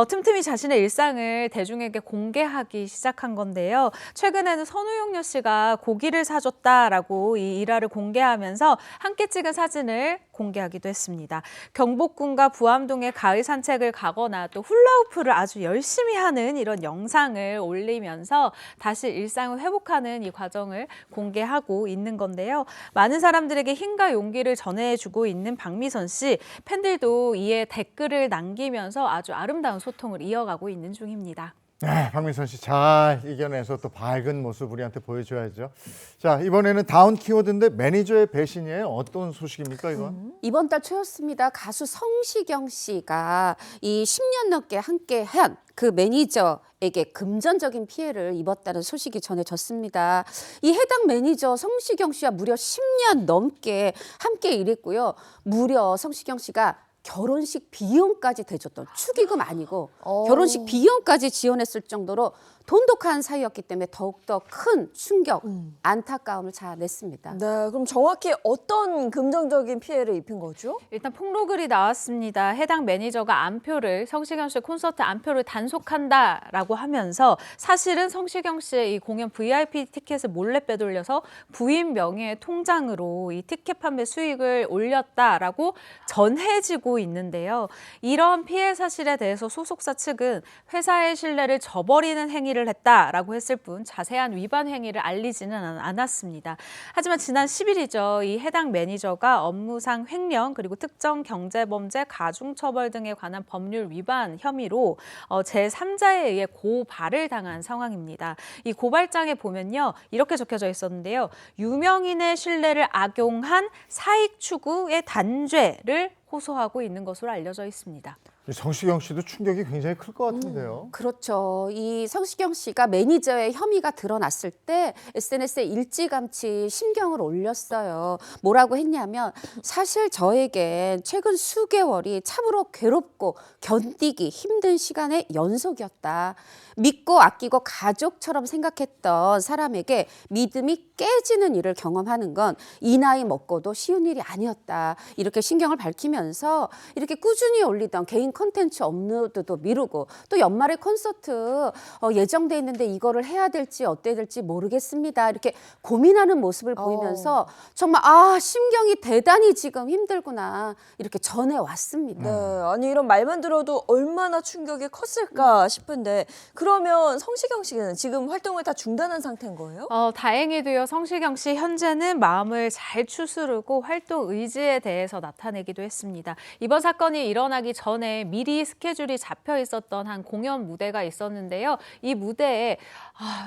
Speaker 18: 틈틈이 자신의 일상을 대중에게 공개하기 시작한 건데요. 최근에는 선우용녀 씨가 고기를 사줬다라고 이 일화를 공개하면서 함께 찍은 사진을 공개하기도 했습니다. 경복궁과 부암동에 가을 산책을 가거나 또 훌라후프를 아주 열심히 하는 이런 영상을 올리면서 다시 일상을 회복하는 이 과정을 공개하고 있는 건데요. 많은 사람들에게 힘과 용기를 전해주고 있는 박미선 씨, 팬들도 이에 댓글을 남기면서 아주 아름다운 소통을 이어가고 있는 중입니다.
Speaker 1: 네, 박민선 씨 잘 이겨내서 또 밝은 모습 우리한테 보여줘야죠. 자, 이번에는 다운 키워드인데 매니저의 배신이에요. 어떤 소식입니까, 이건?
Speaker 17: 이번 달 초였습니다. 가수 성시경 씨가 이 10년 넘게 함께한 그 매니저에게 금전적인 피해를 입었다는 소식이 전해졌습니다. 이 해당 매니저 성시경 씨와 무려 10년 넘게 함께 일했고요. 무려 성시경 씨가 결혼식 비용까지 대줬던 축의금 아니고 결혼식 비용까지 지원했을 정도로 돈독한 사이였기 때문에 더욱더 큰 충격, 안타까움을 자아냈습니다.
Speaker 2: 네, 그럼 정확히 어떤 금전적인 피해를 입힌 거죠?
Speaker 18: 일단 폭로글이 나왔습니다. 해당 매니저가 안표를 성시경 씨 콘서트 안표를 단속한다라고 하면서 사실은 성시경 씨의 이 공연 VIP 티켓을 몰래 빼돌려서 부인 명의의 통장으로 이 티켓 판매 수익을 올렸다라고 전해지고 있는데요. 이런 피해 사실에 대해서 소속사 측은 회사의 신뢰를 저버리는 행위를 했다라고 했을 뿐 자세한 위반 행위를 알리지는 않았습니다. 하지만 지난 10일이죠. 이 해당 매니저가 업무상 횡령 그리고 특정 경제범죄 가중처벌 등에 관한 법률 위반 혐의로 제3자에 의해 고발을 당한 상황입니다. 이 고발장에 보면요. 이렇게 적혀져 있었는데요. 유명인의 신뢰를 악용한 사익 추구의 단죄를 호소하고 있는 것으로 알려져 있습니다.
Speaker 1: 성시경 씨도 충격이 굉장히 클 것 같은데요.
Speaker 17: 그렇죠. 이 성시경 씨가 매니저의 혐의가 드러났을 때 SNS에 일찌감치 심경을 올렸어요. 뭐라고 했냐면 사실 저에겐 최근 수개월이 참으로 괴롭고 견디기 힘든 시간의 연속이었다. 믿고 아끼고 가족처럼 생각했던 사람에게 믿음이 깨지는 일을 경험하는 건 이 나이 먹고도 쉬운 일이 아니었다. 이렇게 신경을 밝히면서 이렇게 꾸준히 올리던 개인 콘텐츠 업로드도 미루고 또 연말에 콘서트 예정돼 있는데 이거를 해야 될지 어때야 될지 모르겠습니다. 이렇게 고민하는 모습을 보이면서 정말 심경이 대단히 지금 힘들구나 이렇게 전해왔습니다.
Speaker 2: 네, 아니 이런 말만 들어도 얼마나 충격이 컸을까 싶은데 그러면 성시경 씨는 지금 활동을 다 중단한 상태인 거예요?
Speaker 18: 다행히도요. 성시경 씨 현재는 마음을 잘 추스르고 활동 의지에 대해서 나타내기도 했습니다. 이번 사건이 일어나기 전에 미리 스케줄이 잡혀 있었던 한 공연 무대가 있었는데요. 이 무대에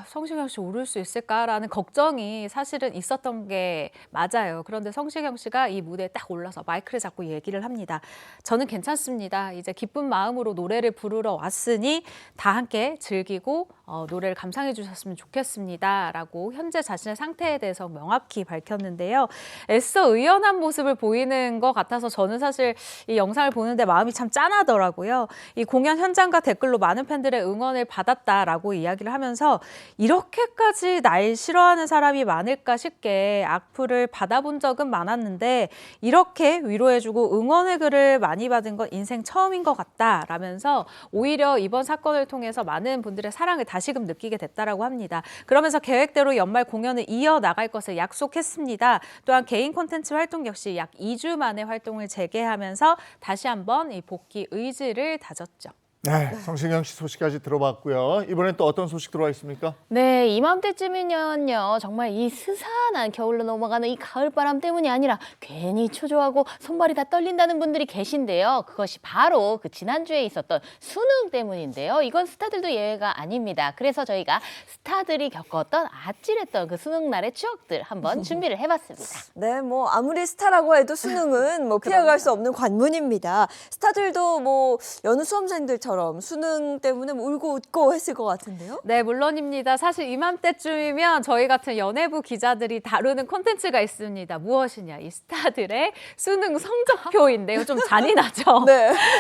Speaker 18: 성시경 씨 오를 수 있을까라는 걱정이 사실은 있었던 게 맞아요. 그런데 성시경 씨가 이 무대에 딱 올라서 마이크를 잡고 얘기를 합니다. 저는 괜찮습니다. 이제 기쁜 마음으로 노래를 부르러 왔으니 다 함께 즐기고 노래를 감상해 주셨으면 좋겠습니다. 라고 현재 자신의 상태에 대해서 명확히 밝혔는데요. 애써 의연한 모습을 보이는 것 같아서 저는 사실 이 영상을 보는데 마음이 참 짠하더라고요. 이 공연 현장과 댓글로 많은 팬들의 응원을 받았다라고 이야기를 하면서 이렇게까지 날 싫어하는 사람이 많을까 싶게 악플을 받아본 적은 많았는데 이렇게 위로해주고 응원의 글을 많이 받은 건 인생 처음인 것 같다라면서 오히려 이번 사건을 통해서 많은 분들의 사랑을 다시금 느끼게 됐다라고 합니다. 그러면서 계획대로 연말 공연을 이어나갈 것을 약속했습니다. 또한 개인 콘텐츠 활동 역시 약 2주 만에 활동을 재개하면서 다시 한번 이 복귀 의지를 다졌죠.
Speaker 1: 네, 성시경 씨 소식까지 들어봤고요. 이번엔 또 어떤 소식 들어와 있습니까?
Speaker 19: 네, 이맘때쯤이면요. 정말 이 스산한 겨울로 넘어가는 이 가을바람 때문이 아니라 괜히 초조하고 손발이 다 떨린다는 분들이 계신데요. 그것이 바로 그 지난주에 있었던 수능 때문인데요. 이건 스타들도 예외가 아닙니다. 그래서 저희가 스타들이 겪었던 아찔했던 그 수능날의 추억들 한번 준비를 해봤습니다.
Speaker 2: 네, 뭐 아무리 스타라고 해도 수능은 뭐 피해갈 수 없는 관문입니다. 스타들도 뭐 여느 수험생들처럼 수능 때문에 뭐 울고 웃고 했을 것 같은데요?
Speaker 18: 네, 물론입니다. 사실 이맘때쯤이면 저희 같은 연예부 기자들이 다루는 콘텐츠가 있습니다. 무엇이냐, 이 스타들의 수능 성적표인데요. 좀 잔인하죠?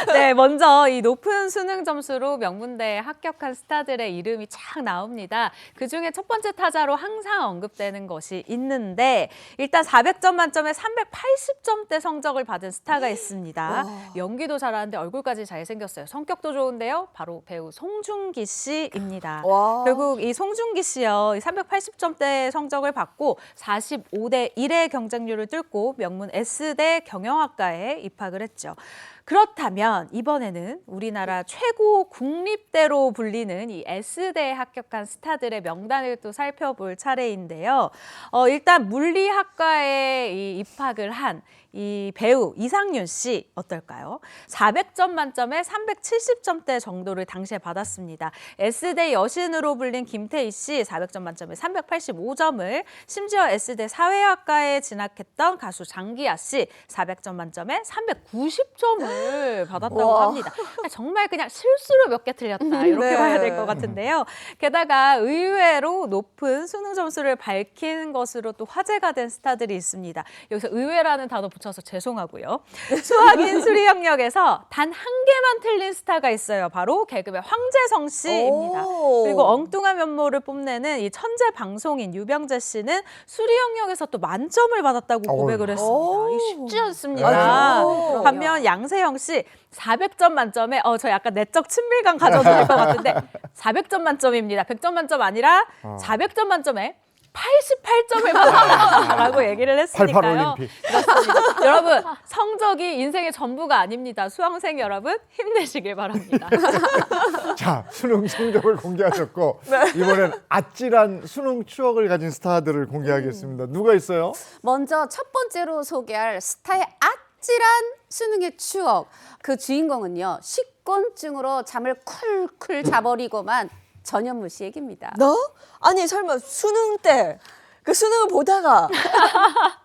Speaker 18: 네, 먼저 이 높은 수능 점수로 명문대에 합격한 스타들의 이름이 쫙 나옵니다. 그중에 첫 번째 타자로 항상 언급되는 것이 있는데 일단 400점 만점에 380점대 성적을 받은 스타가 있습니다. 연기도 잘하는데 얼굴까지 잘생겼어요. 성격도 좋은데요. 바로 배우 송중기 씨입니다. 결국 이 송중기 씨요. 380점대 성적을 받고 45대 1의 경쟁률을 뚫고 명문 S대 경영학과에 입학을 했죠. 그렇다면 이번에는 우리나라 최고 국립대로 불리는 이 S대에 합격한 스타들의 명단을 또 살펴볼 차례인데요. 일단 물리학과에 입학을 한 이 배우 이상윤 씨 어떨까요? 400점 만점에 370점대 정도를 당시에 받았습니다. S대 여신으로 불린 김태희 씨 400점 만점에 385점을, 심지어 S대 사회학과에 진학했던 가수 장기하 씨 400점 만점에 390점을 받았다고
Speaker 2: 와.
Speaker 18: 합니다. 정말 그냥 실수로 몇 개 틀렸다 이렇게
Speaker 2: 네.
Speaker 18: 봐야 될 것 같은데요. 게다가 의외로 높은 수능 점수를 밝힌 것으로 또 화제가 된 스타들이 있습니다. 여기서 의외라는 단어 붙여서 죄송하고요. 수학인 수리 영역에서 단 한 개만 틀린 스타가 있어요. 바로 개그맨 황재성 씨입니다.
Speaker 2: 오.
Speaker 18: 그리고 엉뚱한 면모를 뽐내는 이 천재 방송인 유병재 씨는 수리 영역에서 또 만점을 받았다고 고백을 했습니다. 이게 쉽지 않습니다.
Speaker 2: 아이고.
Speaker 18: 반면 양세형 씨 400점 만점에 저 약간 내적 친밀감 가져도 될 것 같은데 400점 만점입니다. 100점 만점 아니라 400점 만점에 88점을 받았다라고 얘기를 했으니까요.
Speaker 1: 88 올림픽.
Speaker 18: 그렇습니다. 여러분, 성적이 인생의 전부가 아닙니다. 수험생 여러분, 힘내시길 바랍니다.
Speaker 1: 자, 수능 성적을 공개하셨고 이번엔 아찔한 수능 추억을 가진 스타들을 공개하겠습니다. 누가 있어요?
Speaker 17: 먼저 첫 번째로 소개할 스타의 아찔한 수능의 추억. 그 주인공은요, 식곤증으로 잠을 쿨쿨 자버리고만 전현무 씨 얘기입니다.
Speaker 2: 너? 아니 설마 수능 때 그 수능을 보다가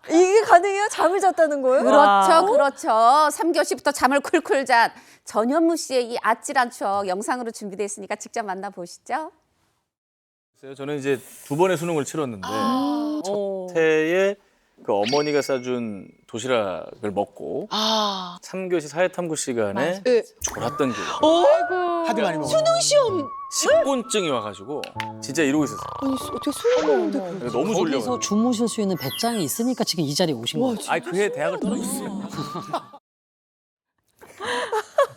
Speaker 2: 이게 가능해요? 잠을 잤다는 거예요?
Speaker 17: 그렇죠, 그렇죠. 3교시부터 잠을 쿨쿨 잔 전현무 씨의 이 아찔한 추억 영상으로 준비되어 있으니까 직접 만나보시죠.
Speaker 20: 저는 이제 2번의 수능을 치렀는데 첫 해에 그 어머니가 싸준 도시락을 먹고 3교시 사회탐구 시간에 졸았던 기억이 나요.
Speaker 21: 하도 많이 먹어.
Speaker 13: 수능 시험
Speaker 20: 식곤증이 와가지고 진짜 이러고 있었어요.
Speaker 13: 아니 어떻게 수능 먹는데
Speaker 20: 그래서 너무 졸려.
Speaker 21: 거기서 주무실 수 있는 배짱이 있으니까 지금 이 자리에 오신 거예요.
Speaker 20: 아니 그해 대학을 떨어졌어요.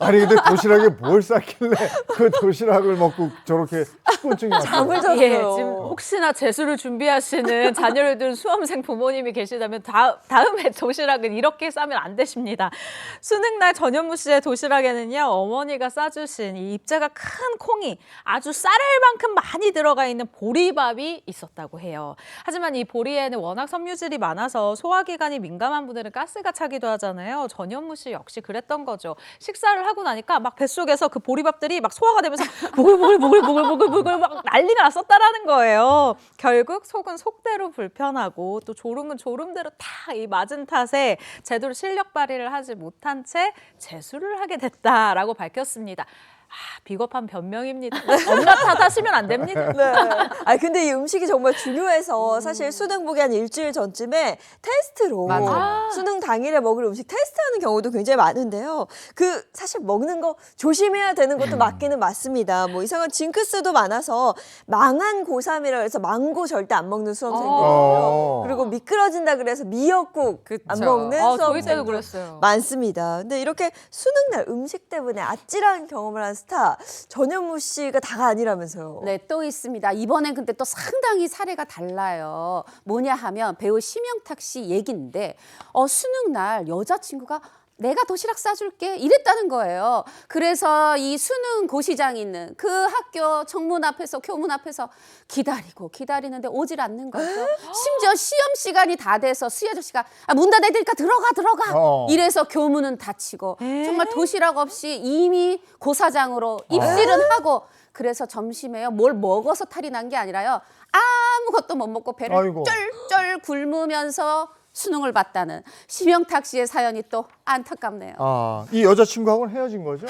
Speaker 1: 아니 근데 도시락에 뭘 쌌길래 그 도시락을 먹고 저렇게 식곤증이 왔어요?
Speaker 18: 예, 지금 혹시나 재수를 준비하시는 자녀를 둔 수험생 부모님이 계시다면 다음에 도시락은 이렇게 싸면 안 되십니다. 수능날 전현무 씨의 도시락에는요, 어머니가 싸주신 이 입자가 큰 콩이 아주 쌀알 만큼 많이 들어가 있는 보리밥이 있었다고 해요. 하지만 이 보리에는 워낙 섬유질이 많아서 소화기관이 민감한 분들은 가스가 차기도 하잖아요. 전현무 씨 역시 그랬던 거죠. 식사를 하고 나니까 막 뱃속에서 그 보리밥들이 막 소화가 되면서 보글보글 막 난리가 났었다라는 거예요. 결국 속은 속대로 불편하고 또 졸음은 졸음대로 다 이 맞은 탓에 제대로 실력 발휘를 하지 못한 채 재수를 하게 됐다라고 밝혔습니다. 비겁한 변명입니다. 엄마 탓하시면 안 됩니다.
Speaker 2: 네. 아 근데 이 음식이 정말 중요해서 사실 수능 보기 한 일주일 전쯤에 테스트로 수능 당일에 먹을 음식 테스트하는 경우도 굉장히 많은데요. 그 사실 먹는 거 조심해야 되는 것도 맞기는 맞습니다. 뭐 이상한 징크스도 많아서 망한 고3이라 해서 망고 절대 안 먹는 수험생들 그리고 미끄러진다 그래서 미역국 안 먹는
Speaker 18: 저희 때도
Speaker 2: 수험생들
Speaker 18: 그랬어요.
Speaker 2: 많습니다. 근데 이렇게 수능날 음식 때문에 아찔한 경험을 한 스타 전현무 씨가 다가 아니라면서요.
Speaker 17: 네, 또 있습니다. 이번엔 근데 또 상당히 사례가 달라요. 뭐냐 하면 배우 심영탁 씨 얘기인데 수능날 여자친구가 내가 도시락 싸줄게 이랬다는 거예요. 그래서 이 수능 고시장 있는 그 학교 정문 앞에서 교문 앞에서 기다리는데 오질 않는 거죠. 심지어 시험 시간이 다 돼서 수희 아저씨가 문 닫아야 되니까 들어가 이래서 교문은 닫히고 정말 도시락 없이 이미 고사장으로 입실은 하고 그래서 점심에요 뭘 먹어서 탈이 난 게 아니라요 아무것도 못 먹고 배를 쩔쩔 굶으면서 수능을 봤다는 심영탁 씨의 사연이 또 안타깝네요.
Speaker 1: 이 여자친구하고는 헤어진 거죠?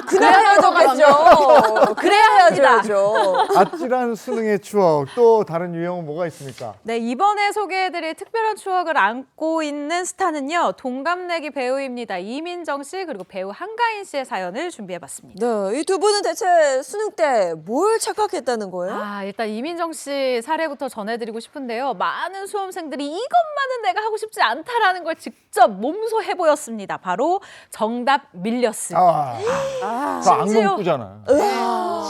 Speaker 2: 그래야 헤어졌겠죠. 그래야 헤어져야죠.
Speaker 1: 아찔한 수능의 추억, 또 다른 유형은 뭐가 있습니까?
Speaker 18: 네, 이번에 소개해드릴 특별한 추억을 안고 있는 스타는요, 동갑내기 배우입니다. 이민정 씨 그리고 배우 한가인 씨의 사연을 준비해봤습니다.
Speaker 2: 네, 이 두 분은 대체 수능 때 뭘 착각했다는 거예요?
Speaker 18: 일단 이민정 씨 사례부터 전해드리고 싶은데요. 많은 수험생들이 이것만은 내가 하고 싶지 않다라는 걸 직접 몸소 해보였습니다. 바로 정답 밀렸습니다.
Speaker 1: 악몽꾸잖아.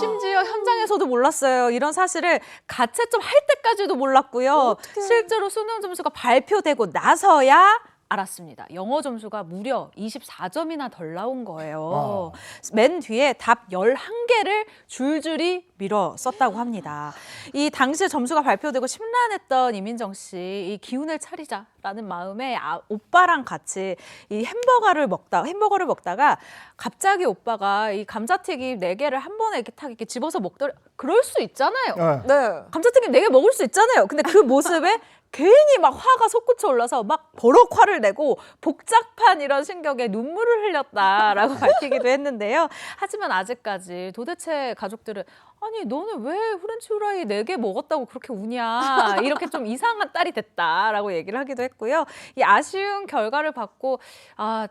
Speaker 18: 심지어 현장에서도 몰랐어요. 이런 사실을 가채점 할 때까지도 몰랐고요. 실제로 수능 점수가 발표되고 나서야 알았습니다. 영어 점수가 무려 24점이나 덜 나온 거예요. 맨 뒤에 답 11개를 줄줄이 밀어 썼다고 합니다. 이 당시에 점수가 발표되고 심란했던 이민정 씨, 이 기운을 차리자라는 마음에 오빠랑 같이 이 햄버거를 먹다가 갑자기 오빠가 이 감자튀김 4개를 한 번에 이렇게 탁 이렇게 집어서 먹더래. 그럴 수 있잖아요.
Speaker 2: 네.
Speaker 18: 감자튀김 4개 먹을 수 있잖아요. 근데 그 모습에 괜히 막 화가 솟구쳐 올라서 막 버럭 화를 내고 복잡한 이런 심경에 눈물을 흘렸다라고 밝히기도 했는데요. 하지만 아직까지 도대체 가족들은 아니 너는 왜 프렌치 후라이 4개 먹었다고 그렇게 우냐, 이렇게 좀 이상한 딸이 됐다라고 얘기를 하기도 했고요. 이 아쉬운 결과를 받고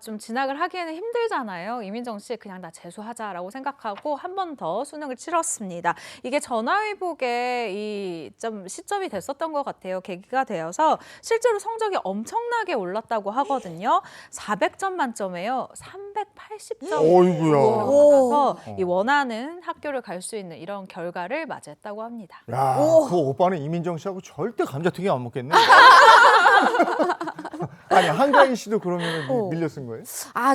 Speaker 18: 좀 진학을 하기에는 힘들잖아요. 이민정 씨 그냥 나 재수하자라고 생각하고 한 번 더 수능을 치렀습니다. 이게 전화위복에 이 좀 시점이 됐었던 것 같아요. 계기가 되어서 실제로 성적이 엄청나게 올랐다고 하거든요. 400점 만점에요. 380점.
Speaker 1: 어이구야.
Speaker 18: 그래서 이 원하는 학교를 갈 수 있는 이런 결과를 맞이했다고 합니다.
Speaker 1: 야, 그 오빠는 이민정 씨하고 절대 감자튀김 안 먹겠네. 아니 한가인 씨도 그러면 밀려 쓴 거예요?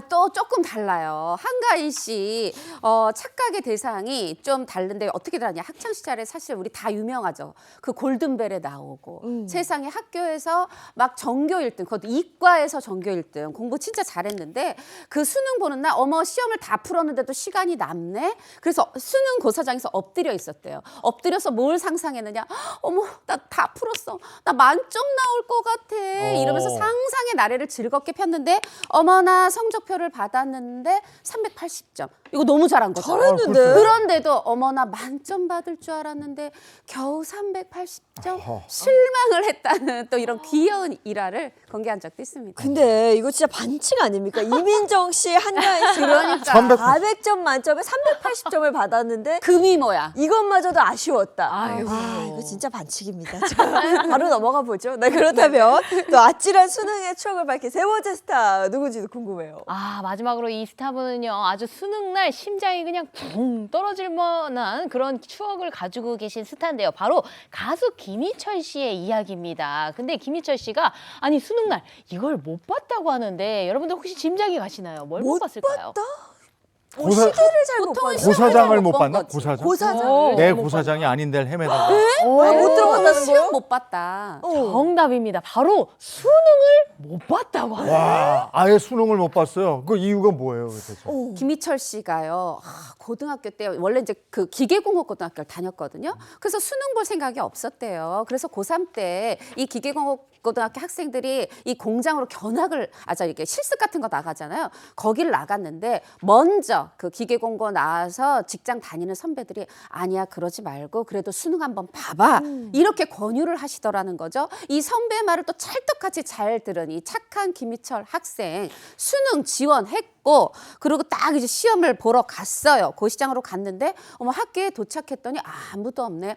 Speaker 17: 또 조금 달라요. 한가인 씨 착각의 대상이 좀 다른데 어떻게 다르냐. 학창 시절에 사실 우리 다 유명하죠. 그 골든벨에 나오고 세상에 학교에서 막 전교 1등, 그것도 이과에서 전교 1등 공부 진짜 잘했는데 그 수능 보는 날 어머 시험을 다 풀었는데도 시간이 남네. 그래서 수능 고사장에서 엎드려 있었대요. 엎드려서 뭘 상상했느냐. 어머 나 다 풀었어. 나 만점 나올 것 같아. 이러면서 상상의 나래를 즐겁게 폈는데 어머나 성적표를 받았는데 380점. 이거 너무 잘한 거죠.
Speaker 2: 잘했는데.
Speaker 17: 그런데도 어머나 만점 받을 줄 알았는데 겨우 380점. 실망을 했다는 또 이런 귀여운 일화를 공개한 적도 있습니다.
Speaker 2: 근데 이거 진짜 반칙 아닙니까? 이민정 씨, 한가인 씨
Speaker 17: 그러니까
Speaker 2: 400점 만점에 380점을 받았는데
Speaker 17: 금이 뭐야?
Speaker 2: 이것마저도 아쉬웠다. 이거 진짜 반칙입니다. 자, 바로 넘어가 보죠. 네, 그렇다면 또 아찔한 수능의 추억을 밝힌 세 번째 스타 누군지도 궁금해요.
Speaker 19: 마지막으로 이 스타분은요, 아주 수능날 심장이 그냥 붕 떨어질 만한 그런 추억을 가지고 계신 스타인데요. 바로 가수 김희철 씨의 이야기입니다. 근데 김희철 씨가 아니 수능날 이걸 못 봤다고 하는데 여러분들 혹시 짐작이 가시나요? 뭘 못 봤을까요?
Speaker 1: 고사-
Speaker 2: 시계를 잘 못 봤나?
Speaker 1: 고사장을 못 봤나? 고사장?
Speaker 2: 고사장을
Speaker 1: 내 고사장이 아닌 데를 헤매다가.
Speaker 2: 못 들어갔다는
Speaker 17: 시험
Speaker 2: 거요?
Speaker 17: 못 봤다.
Speaker 19: 정답입니다. 바로 수능을 못 봤다고 하네요.
Speaker 1: 와, 아예 수능을 못 봤어요. 그 이유가 뭐예요, 대체?
Speaker 17: 김희철 씨가요. 고등학교 때 원래 이제 그 기계공업 고등학교를 다녔거든요. 그래서 수능 볼 생각이 없었대요. 그래서 고3 때 이 기계공업 고등학교 학생들이 이 공장으로 견학을 이게 실습 같은 거 나가잖아요. 거기를 나갔는데 먼저 그 기계공고 나와서 직장 다니는 선배들이 아니야 그러지 말고 그래도 수능 한번 봐봐 이렇게 권유를 하시더라는 거죠. 이 선배 말을 또 찰떡같이 잘 들은 이 착한 김희철 학생 수능 지원했고 그리고 딱 이제 시험을 보러 갔어요. 고시장으로 갔는데 학교에 도착했더니 아무도 없네.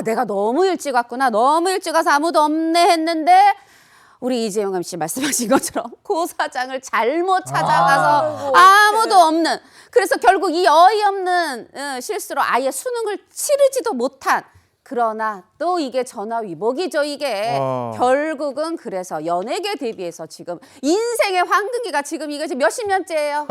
Speaker 17: 내가 너무 일찍 왔구나. 너무 일찍 와서 아무도 없네 했는데 우리 이재용 MC 말씀하신 것처럼 고사장을 잘못 찾아가서 아무도 없는. 그래서 결국 이 어이없는 실수로 아예 수능을 치르지도 못한. 그러나 또 이게 전화위복이죠, 이게. 결국은 그래서 연예계 데뷔해서 지금 인생의 황금기가 지금 이게 몇십 년째예요.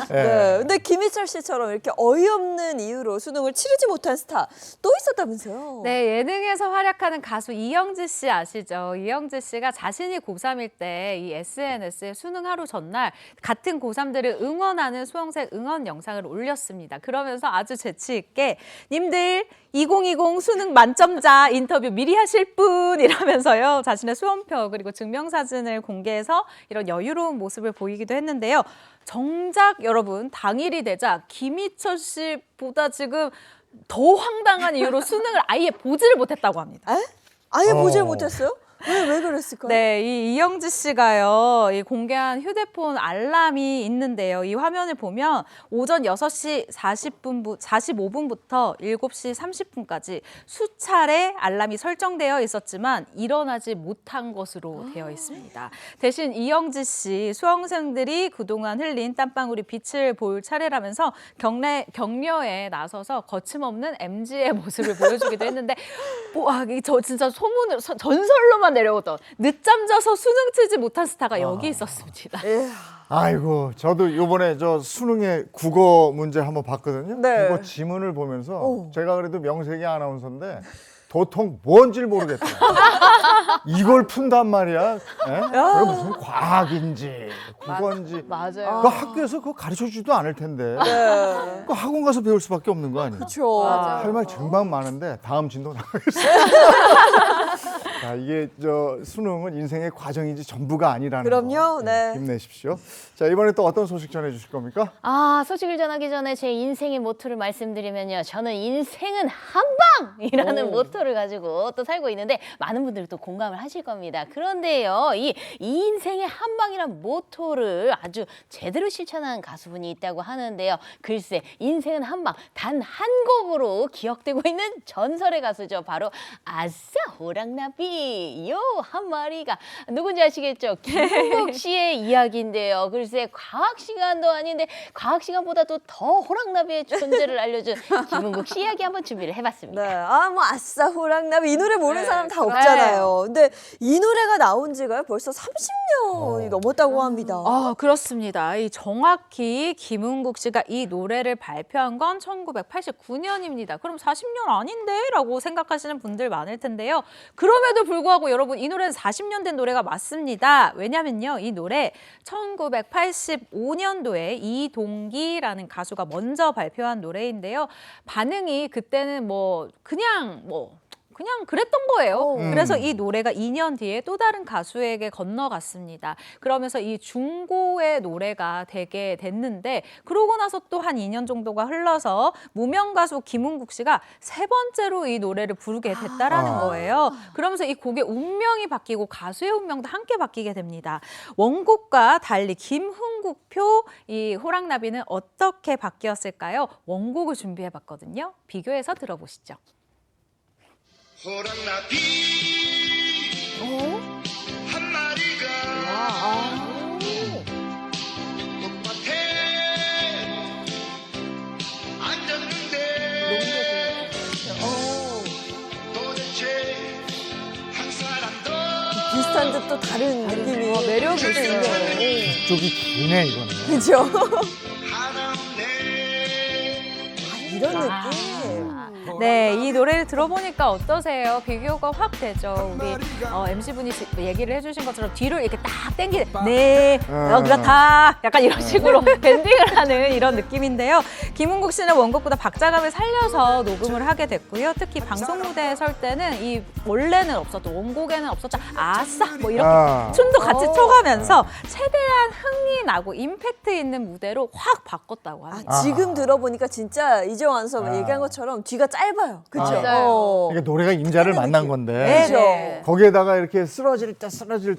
Speaker 2: 네. 근데 김희철 씨처럼 이렇게 어이없는 이유로 수능을 치르지 못한 스타 또 있었다면서요?
Speaker 18: 네, 예능에서 활약하는 가수 이영지 씨 아시죠? 이영지 씨가 자신이 고3일 때 이 SNS에 수능 하루 전날 같은 고3들을 응원하는 수험생 응원 영상을 올렸습니다. 그러면서 아주 재치 있게 님들 2020 수능 만점자 인터뷰 미리 하실 분 이라면서요. 자신의 수험표 그리고 증명사진을 공개해서 이런 여유로운 모습을 보이기도 했는데요. 정작 여러분 당일이 되자 김희철 씨보다 지금 더 황당한 이유로 수능을 아예 보지를 못했다고 합니다.
Speaker 2: 아예 보지를 못했어요? 왜 그랬을까요?
Speaker 18: 네, 이 이영지 씨가요, 이 공개한 휴대폰 알람이 있는데요. 이 화면을 보면 오전 6시 45분부터 7시 30분까지 수차례 알람이 설정되어 있었지만 일어나지 못한 것으로 되어 있습니다. 대신 이영지 씨, 수험생들이 그동안 흘린 땀방울이 빛을 볼 차례라면서 격려에 나서서 거침없는 MG의 모습을 보여주기도 했는데, 저 진짜 전설로만 번만 내려오던 늦잠 자서 수능 치지 못한 스타가 여기 있었습니다.
Speaker 1: 아이고, 저도 요번에 저 수능의 국어 문제 한번 봤거든요.
Speaker 2: 네.
Speaker 1: 국어 지문을 보면서 제가 그래도 명색이 아나운서인데 도통 뭔지를 모르겠더라고요. 이걸 푼단 말이야. 예? 그게 무슨 과학인지 국어인지.
Speaker 18: 맞아요.
Speaker 1: 그 학교에서 그거 가르쳐주지도 않을 텐데.
Speaker 2: 네.
Speaker 1: 그 학원 가서 배울 수밖에 없는 거 아니에요?
Speaker 2: 그렇죠.
Speaker 1: 할 말 정말 많은데 다음 진도 나가겠습니다. 자, 이게 저 수능은 인생의 과정이지 전부가 아니라는
Speaker 2: 그럼요.
Speaker 1: 거.
Speaker 2: 네.
Speaker 1: 힘내십시오. 자, 이번에 또 어떤 소식 전해주실 겁니까?
Speaker 19: 소식을 전하기 전에 제 인생의 모토를 말씀드리면요. 저는 인생은 한방이라는 모토를 가지고 또 살고 있는데 많은 분들이 또 공감을 하실 겁니다. 그런데요, 이 인생의 한방이란 모토를 아주 제대로 실천한 가수분이 있다고 하는데요. 글쎄, 인생은 한방, 단 한 곡으로 기억되고 있는 전설의 가수죠. 바로 아싸 호랑나비 요 한 마리가 누군지 아시겠죠? 김은국 씨의 이야기인데요. 글쎄, 과학 시간도 아닌데 과학 시간보다도 더 호랑나비의 존재를 알려준 김은국 씨 이야기 한번 준비를 해봤습니다.
Speaker 2: 네. 뭐 아싸 호랑나비 이 노래 모르는 사람 다 없잖아요. 근데 이 노래가 나온 지가 벌써 30년이 넘었다고 합니다.
Speaker 18: 그렇습니다. 정확히 김은국 씨가 이 노래를 발표한 건 1989년입니다. 그럼 40년 아닌데? 라고 생각하시는 분들 많을 텐데요. 그럼에도 불구하고 여러분, 이 노래는 40년 된 노래가 맞습니다. 왜냐면요, 이 노래 1985년도에 이동기라는 가수가 먼저 발표한 노래인데요. 반응이 그때는 그냥 그랬던 거예요. 그래서 이 노래가 2년 뒤에 또 다른 가수에게 건너갔습니다. 그러면서 이 중고의 노래가 되게 됐는데, 그러고 나서 또 한 2년 정도가 흘러서 무명 가수 김은국 씨가 세 번째로 이 노래를 부르게 됐다라는 거예요. 그러면서 이 곡의 운명이 바뀌고 가수의 운명도 함께 바뀌게 됩니다. 원곡과 달리 김흥국표 이 호랑나비는 어떻게 바뀌었을까요? 원곡을 준비해봤거든요. 비교해서 들어보시죠.
Speaker 16: 호랑나비 한 마리가 꽃밭에 앉았는데 도대체 한 사람도
Speaker 2: 비슷한 듯 또 다른 느낌이 매력이 있어요.
Speaker 1: 쪽이 기네 이거는.
Speaker 2: 그죠? 이런 느낌.
Speaker 18: 네, 이 노래를 들어보니까 어떠세요? 비교가 확 되죠. 우리 MC분이 얘기를 해주신 것처럼 뒤를 이렇게 딱 당기는 네, 그렇다. 약간 이런 식으로 밴딩을 하는 이런 느낌인데요. 김은국 씨는 원곡보다 박자감을 살려서 녹음을 하게 됐고요. 특히 방송 무대에 설 때는 이 원래는 없었던, 원곡에는 없었던 아싸 뭐 이렇게 춤도 같이 춰가면서 최대한 흥이 나고 임팩트 있는 무대로 확 바꿨다고 합니다.
Speaker 2: 지금 들어보니까 진짜 이정환 선수 얘기한 것처럼 뒤가 짧아요. 그렇죠?
Speaker 1: 그러니까 노래가 임자를 만난 건데
Speaker 2: 네.
Speaker 1: 거기에다가 이렇게 쓰러질 때 쓰러지지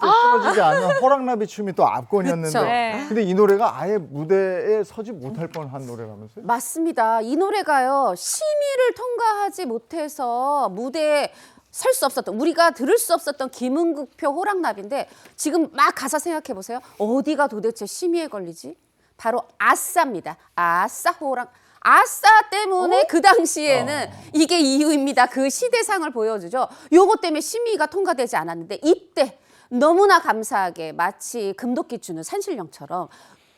Speaker 1: 않는 호랑나비 춤이 또 압권이었는데
Speaker 17: 그쵸. 네.
Speaker 1: 근데 이 노래가 아예 무대에 서지 못할 뻔한 노래라면서요?
Speaker 17: 맞습니다. 이 노래가요, 심의를 통과하지 못해서 무대에 설 수 없었던, 우리가 들을 수 없었던 김은국표 호랑나비인데 지금 막 가사 생각해 보세요. 어디가 도대체 심의에 걸리지? 바로 아싸입니다. 아싸 호랑. 아싸 때문에 그 당시에는 이게 이유입니다. 그 시대상을 보여주죠. 요것 때문에 심의가 통과되지 않았는데 이때 너무나 감사하게 마치 금도끼 주는 산신령처럼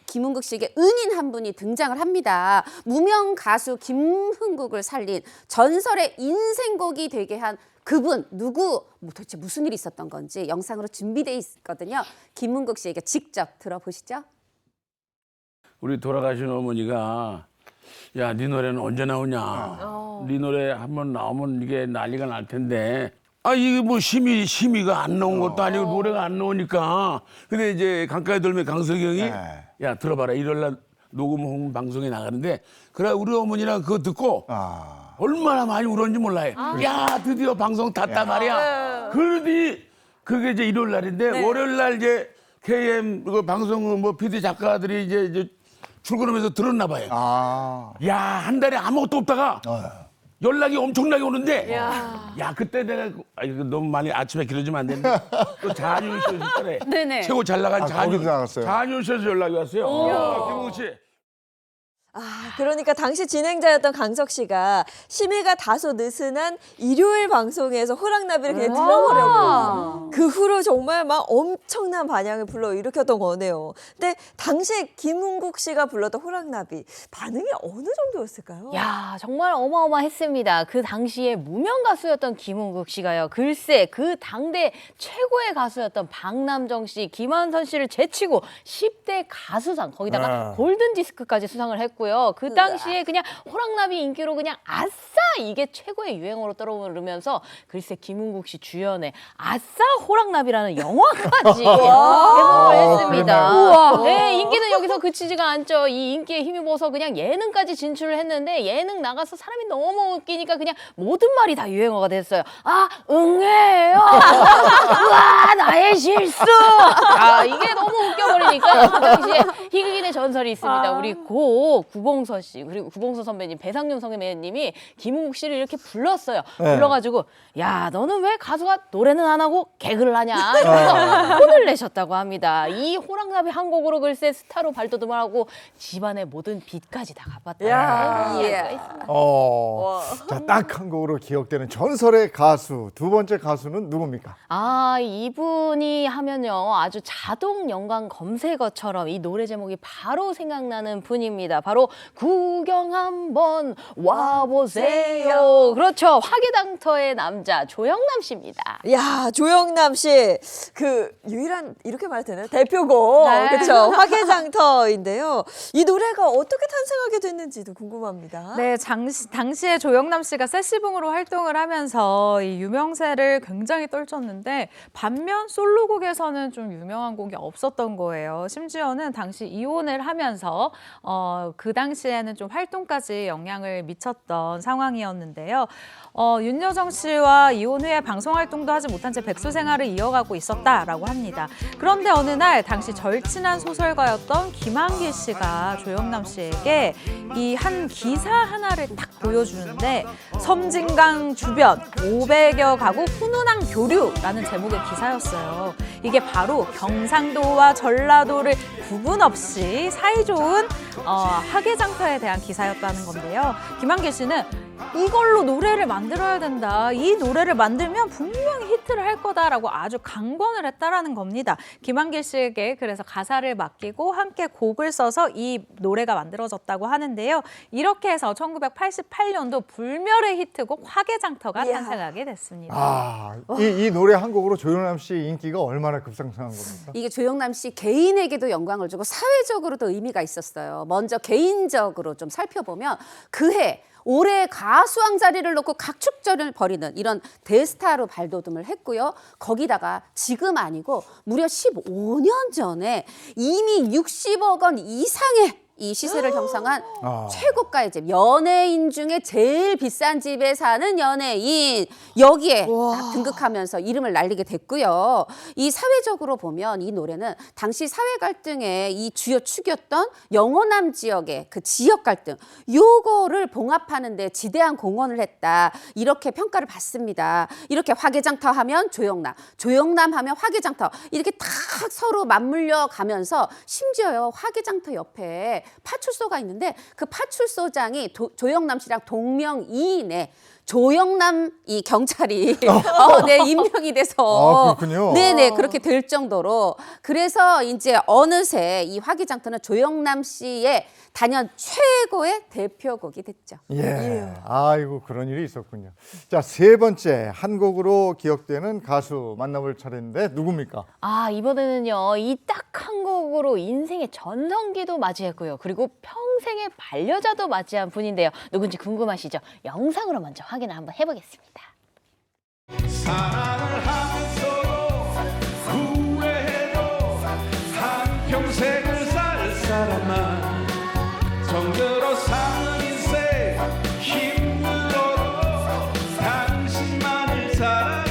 Speaker 17: 김은국 씨에게 은인 한 분이 등장을 합니다. 무명 가수 김흥국을 살린 전설의 인생곡이 되게 한 그분 누구, 도대체 무슨 일이 있었던 건지 영상으로 준비돼 있거든요. 김은국 씨에게 직접 들어보시죠.
Speaker 3: 우리 돌아가신 어머니가 야, 네 노래는 언제 나오냐? 네 노래 한번 나오면 이게 난리가 날 텐데. 이게 뭐 심의가 안 나온 것도 아니고 노래가 안 나오니까. 근데 이제 강가에 돌면 강석영이 야, 들어봐라. 일요일날 녹음 방송에 나가는데 그래 우리 어머니랑 그거 듣고 얼마나 많이 울었는지 몰라요. 야, 드디어 방송 탔단 말이야. 그러더니 그게 이제 일요일날인데 월요일날 이제 KM 그 방송 뭐 PD 작가들이 이제 출근하면서 들었나 봐요. 야, 한 달에 아무것도 없다가 연락이 엄청나게 오는데 야, 그때 내가 이거 너무 많이 아침에 길어지면 안 되는데 또 잔윤쇼에서 있잖아요.
Speaker 17: 네네.
Speaker 3: 최고 잘 나간
Speaker 1: 거기도 나갔어요.
Speaker 3: 잔윤쇼에서 연락이 왔어요. 김은국 씨.
Speaker 2: 아, 그러니까 당시 진행자였던 강석 씨가 심의가 다소 느슨한 일요일 방송에서 호랑나비를 그냥 들어보려고 그 후로 정말 막 엄청난 반향을 불러일으켰던 거네요. 근데 당시 김은국 씨가 불렀던 호랑나비 반응이 어느 정도였을까요?
Speaker 19: 야, 정말 어마어마했습니다. 그 당시에 무명 가수였던 김은국 씨가요. 글쎄 그 당대 최고의 가수였던 박남정 씨, 김한선 씨를 제치고 10대 가수상 거기다가 골든 디스크까지 수상을 했고요. 그 당시에 그냥 호랑나비 인기로 그냥 아싸 이게 최고의 유행어로 떠오르면서 글쎄 김은국 씨 주연의 아싸 호랑나비라는 영화까지 개봉을 했습니다. 네, 인기는 여기서 그치지가 않죠. 이 인기에 힘입어서 그냥 예능까지 진출을 했는데 예능 나가서 사람이 너무 웃기니까 그냥 모든 말이 다 유행어가 됐어요. 아, 응해요. 와, 나의 실수. 아, 이게 너무 웃겨버리니까 그 당시에 희극인의 전설이 있습니다. 우리 구봉서 씨 그리고 구봉서 선배님, 배상윤 선배님이 김은국 씨를 이렇게 불렀어요.
Speaker 1: 네.
Speaker 19: 불러가지고 야, 너는 왜 가수가 노래는 안 하고 개그를 하냐 이러면서 혼을 내셨다고 합니다. 이 호랑나비 한 곡으로 글쎄 스타로 발돋움을 하고 집안의 모든 빚까지 다 갚았다. 이야기가 있습니다.
Speaker 1: 자, 딱 한 곡으로 기억되는 전설의 가수 두 번째 가수는 누굽니까?
Speaker 19: 아, 이분이 하면요 아주 자동 연관 검색어처럼 이 노래 제목이 바로 생각나는 분입니다. 바로 구경 한번 와보세요. 그렇죠. 화개당터의 남자 조영남 씨입니다.
Speaker 2: 야, 조영남 씨, 그 유일한 이렇게 말해도 되나요? 대표곡,
Speaker 18: 네.
Speaker 2: 그렇죠? 화개장터인데요. 이 노래가 어떻게 탄생하게 됐는지도 궁금합니다.
Speaker 18: 네, 당시에 조영남 씨가 세시봉으로 활동을 하면서 이 유명세를 굉장히 떨쳤는데 반면 솔로곡에서는 좀 유명한 곡이 없었던 거예요. 심지어는 당시 이혼을 하면서 그 당시에는 좀 활동까지 영향을 미쳤던 상황이었는데요. 윤여정 씨와 이혼 후에 방송 활동도 하지 못한 채 백수 생활을 이어가고 있었다라고 합니다. 그런데 어느 날 당시 절친한 소설가였던 김한길 씨가 조영남 씨에게 이 한 기사 하나를 딱 보여주는데 섬진강 주변 500여 가구 훈훈한 교류라는 제목의 기사였어요. 이게 바로 경상도와 전라도를 구분 없이 사이좋은 화개장터에 대한 기사였다는 건데요. 김한길 씨는 이걸로 노래를 만들어야 된다. 이 노래를 만들면 분명히 히트를 할 거다라고 아주 강권을 했다라는 겁니다. 김한길 씨에게 그래서 가사를 맡기고 함께 곡을 써서 이 노래가 만들어졌다고 하는데요. 이렇게 해서 1988년도 불멸의 히트곡 화개장터가 탄생하게 됐습니다.
Speaker 1: 아, 이 노래 한 곡으로 조영남 씨의 인기가 얼마나 급상승한 겁니까?
Speaker 17: 이게 조영남 씨 개인에게도 영광을 주고 사회적으로도 의미가 있었어요. 먼저 개인적으로 좀 살펴보면 그해 올해 가수왕 자리를 놓고 각축전을 벌이는 이런 대스타로 발돋움을 했고요. 거기다가 지금 아니고 무려 15년 전에 이미 60억 원 이상의 이 시세를 형성한 최고가의 집, 연예인 중에 제일 비싼 집에 사는 연예인, 여기에 딱 등극하면서 이름을 날리게 됐고요. 이 사회적으로 보면 이 노래는 당시 사회 갈등의 이 주요 축이었던 영호남 지역의 그 지역 갈등, 요거를 봉합하는 데 지대한 공헌을 했다, 이렇게 평가를 받습니다. 이렇게 화개장터 하면 조영남, 조영남 하면 화개장터, 이렇게 딱 서로 맞물려 가면서 심지어요 화개장터 옆에 파출소가 있는데 그 파출소장이 조영남 씨랑 동명이인에 조영남 이 경찰이 네, 임명이 돼서
Speaker 1: 그렇군요.
Speaker 17: 네네 그렇게 될 정도로, 그래서 이제 어느새 이 화개장터는 조영남 씨의 단연 최고의 대표곡이 됐죠.
Speaker 1: 예. 아이고 그런 일이 있었군요. 자, 세 번째 한 곡으로 기억되는 가수 만나볼 차례인데 누굽니까?
Speaker 19: 아, 이번에는요 이 딱 한 곡으로 인생의 전성기도 맞이했고요. 그리고 평생의 반려자도 맞이한 분인데요. 누군지 궁금하시죠? 영상으로 먼저 확인을 한번 해보겠습니다.
Speaker 4: 사랑을 하면서도 후회해도 한평생을 살 사람만 정들어 사는 인생 힘들어도 당신만을 사랑하리라.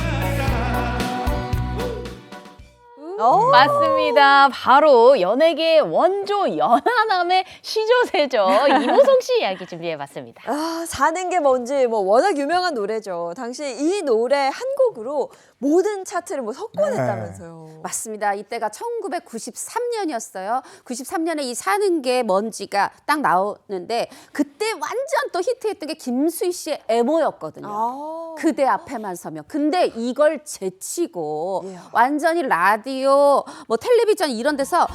Speaker 19: 맞습니다. 바로 연예계의 원조 연하남의 시조새죠. 이모성 씨 이야기 준비해봤습니다.
Speaker 2: 아, 사는 게 뭔지 뭐 워낙 유명한 노래죠. 당시 이 노래 한 곡으로 모든 차트를 뭐 석권했다면서요.
Speaker 17: 맞습니다. 이때가 1993년이었어요. 93년에 이 사는 게 뭔지가 딱 나오는데 그때 완전 또 히트했던 게 김수희 씨의 애모였거든요. 그대 앞에만 서면. 근데 이걸 제치고 완전히 라디오, 뭐 텔레비전 이런 데서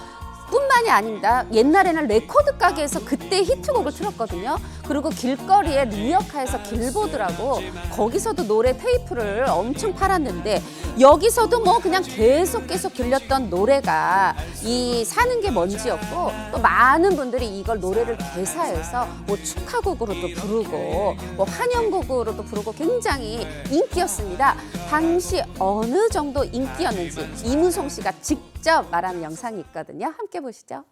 Speaker 17: 뿐만이 아닙니다. 옛날에는 레코드 가게에서 그때 히트곡을 틀었거든요. 그리고 길거리에 리어카에서 길보드라고 거기서도 노래 테이프를 엄청 팔았는데 여기서도 뭐 그냥 계속 들렸던 노래가 이 사는 게 뭔지였고 또 많은 분들이 이걸 노래를 개사해서 뭐 축하곡으로도 부르고 뭐 환영곡으로도 부르고 굉장히 인기였습니다. 당시 어느 정도 인기였는지 이무송 씨가 직접 말하는 영상이 있거든요. 함께 보시죠.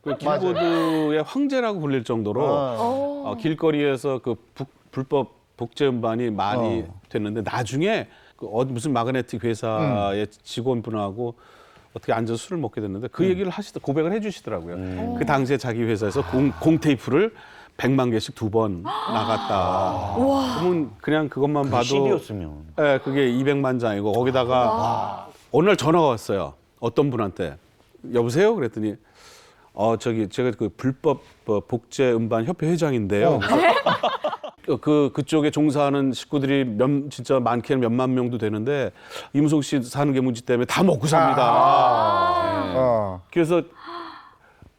Speaker 7: 그 길보드의 황제라고 불릴 정도로 길거리에서 그 불법 복제 음반이 많이 됐는데 나중에 그 무슨 마그네틱 회사의 직원분하고 어떻게 앉아서 술을 먹게 됐는데 그 얘기를 고백을 해주시더라고요. 그 당시에 자기 회사에서 공테이프를 100만 개씩 2번 나갔다. 그러면 그냥 그것만 봐도
Speaker 22: CD였으면.
Speaker 7: 네, 그게 200만 장이고 거기다가 어느 날 전화가 왔어요. 어떤 분한테 여보세요? 그랬더니 제가 그 불법 복제 음반 협회 회장인데요. 그쪽에 종사하는 식구들이 진짜 많게는 몇만 명도 되는데 이무송 씨 사는 게 문제 때문에 다 먹고 삽니다. 그래서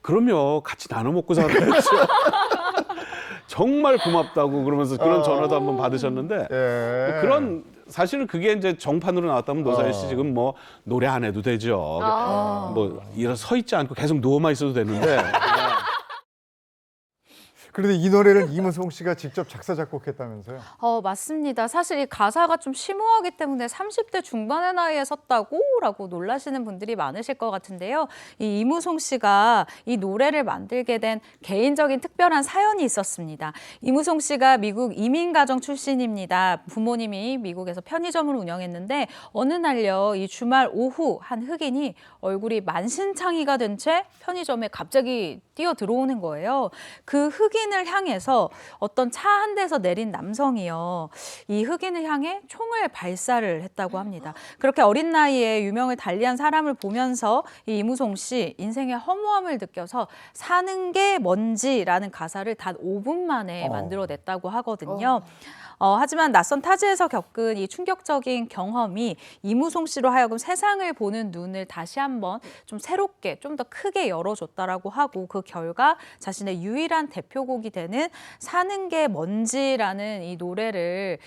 Speaker 7: 그러면 같이 나눠 먹고 살아야죠. 정말 고맙다고 그러면서 그런 전화도 한번 받으셨는데 그런 사실은 그게 이제 정판으로 나왔다면 노사연 씨 지금 뭐 노래 안 해도 되죠. 뭐 일어서 서 있지 않고 계속 누워만 있어도 되는데.
Speaker 1: 그런데 이 노래를 이무송 씨가 직접 작사 작곡했다면서요?
Speaker 18: 맞습니다. 사실 이 가사가 좀 심오하기 때문에 30대 중반의 나이에 썼다고라고 놀라시는 분들이 많으실 것 같은데요. 이 이무송 씨가 이 노래를 만들게 된 개인적인 특별한 사연이 있었습니다. 이무송 씨가 미국 이민가정 출신입니다. 부모님이 미국에서 편의점을 운영했는데 어느 날요, 이 주말 오후 한 흑인이 얼굴이 만신창이가 된 채 편의점에 갑자기 뛰어 들어오는 거예요. 그 흑인을 향해서 어떤 차 한 대에서 내린 남성이요, 이 흑인을 향해 총을 발사를 했다고 합니다. 그렇게 어린 나이에 유명을 달리한 사람을 보면서 이 이무송 씨 인생의 허무함을 느껴서 사는 게 뭔지라는 가사를 단 5분 만에 만들어냈다고 하거든요. 하지만 낯선 타지에서 겪은 이 충격적인 경험이 이무송 씨로 하여금 세상을 보는 눈을 다시 한번 좀 새롭게, 좀 더 크게 열어줬다라고 하고 그 결과 자신의 유일한 대표곡이 되는 사는 게 뭔지라는 이 노래를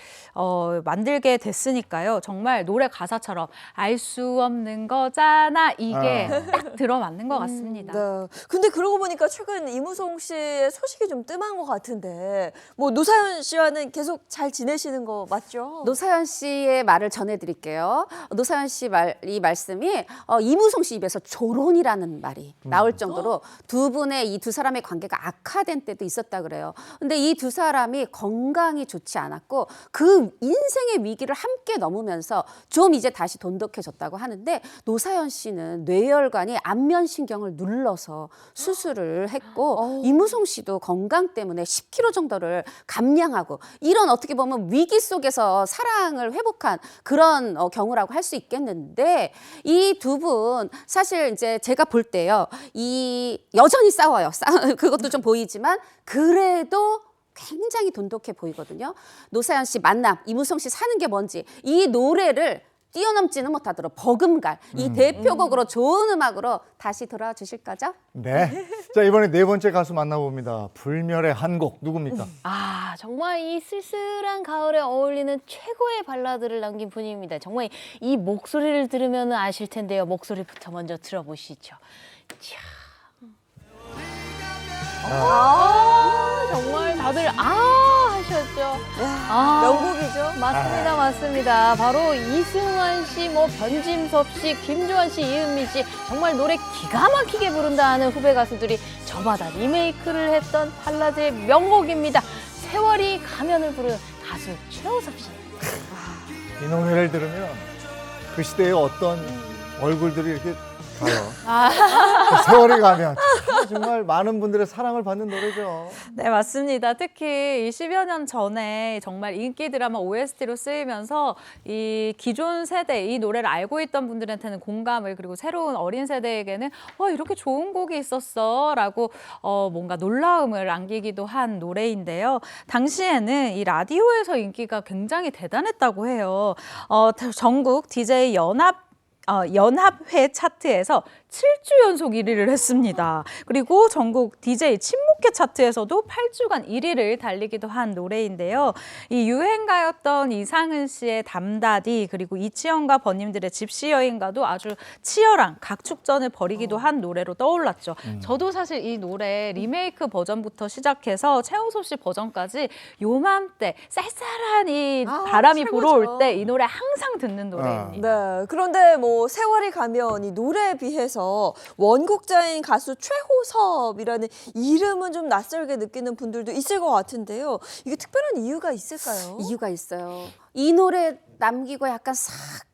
Speaker 18: 만들게 됐으니까요. 정말 노래 가사처럼 알 수 없는 거잖아, 이게 딱 들어맞는 것 같습니다.
Speaker 2: 네. 근데 그러고 보니까 최근 이무송 씨의 소식이 좀 뜸한 것 같은데 뭐 노사연 씨와는 계속 잘 지내시는 거 맞죠?
Speaker 17: 노사연 씨의 말을 전해드릴게요. 노사연 씨 이 말씀이 이무송 씨 입에서 조론이라는 말이 나올 정도로 두 분의 이 두 사람의 관계가 악화된 때도 있었다 그래요. 근데 이 두 사람이 건강이 좋지 않았고 그 인생의 위기를 함께 넘으면서 좀 이제 다시 돈독해졌다고 하는데 노사연 씨는 뇌혈관이 안면신경을 눌러서 수술을 했고 이무송 씨도 건강 때문에 10kg 정도를 감량하고 이런 어떻게 보면 위기 속에서 사랑을 회복한 그런 경우라고 할 수 있겠는데 이 두 분 사실 이제 제가 볼 때요, 이 여전히 싸워요. 그것도 좀 보이지만 그래도 굉장히 돈독해 보이거든요. 노사연 씨 만남, 이무송 씨 사는 게 뭔지 이 노래를 뛰어넘지는 못하도록 버금갈 이 대표곡으로 좋은 음악으로 다시 돌아와 주실 거죠?
Speaker 1: 네. 자, 이번에 네 번째 가수 만나봅니다. 불멸의 한 곡 누굽니까?
Speaker 19: 정말 이 쓸쓸한 가을에 어울리는 최고의 발라드를 남긴 분입니다. 정말 이 목소리를 들으면 아실 텐데요. 목소리부터 먼저 들어보시죠. 정말 다들 하셨죠.
Speaker 2: 명곡이죠.
Speaker 19: 맞습니다, 맞습니다. 바로 이승환 씨, 뭐 변진섭 씨, 김조한 씨, 이은미 씨, 정말 노래 기가 막히게 부른다 하는 후배 가수들이 저마다 리메이크를 했던 발라드의 명곡입니다. 세월이 가면을 부른 가수 최호섭 씨.
Speaker 1: 이 노래를 들으면 그 시대의 어떤 얼굴들이 이렇게 가요. 세월이 가면 정말 많은 분들의 사랑을 받는 노래죠.
Speaker 18: 네, 맞습니다. 특히 이 10여 년 전에 정말 인기 드라마 OST로 쓰이면서 이 기존 세대, 이 노래를 알고 있던 분들한테는 공감을, 그리고 새로운 어린 세대에게는 와, 이렇게 좋은 곡이 있었어 라고 뭔가 놀라움을 안기기도 한 노래인데요. 당시에는 이 라디오에서 인기가 굉장히 대단했다고 해요. 전국 DJ 연합회 차트에서 7주 연속 1위를 했습니다. 그리고 전국 DJ 친목회 차트에서도 8주간 1위를 달리기도 한 노래인데요. 이 유행가였던 이상은 씨의 담다디, 그리고 이치현과 버님들의 집시 여행가도 아주 치열한 각축전을 벌이기도 한 노래로 떠올랐죠. 저도 사실 이 노래 리메이크 버전부터 시작해서 최우섭 씨 버전까지 요맘때 쌀쌀한 이 바람이 불어올 때 이 노래 항상 듣는 노래입니다.
Speaker 2: 네, 그런데 뭐 세월이 가면 이 노래에 비해서 원곡자인 가수 최호섭이라는 이름은 좀 낯설게 느끼는 분들도 있을 것 같은데요. 이게 특별한 이유가 있을까요?
Speaker 17: 이유가 있어요. 이 노래 남기고 약간 싹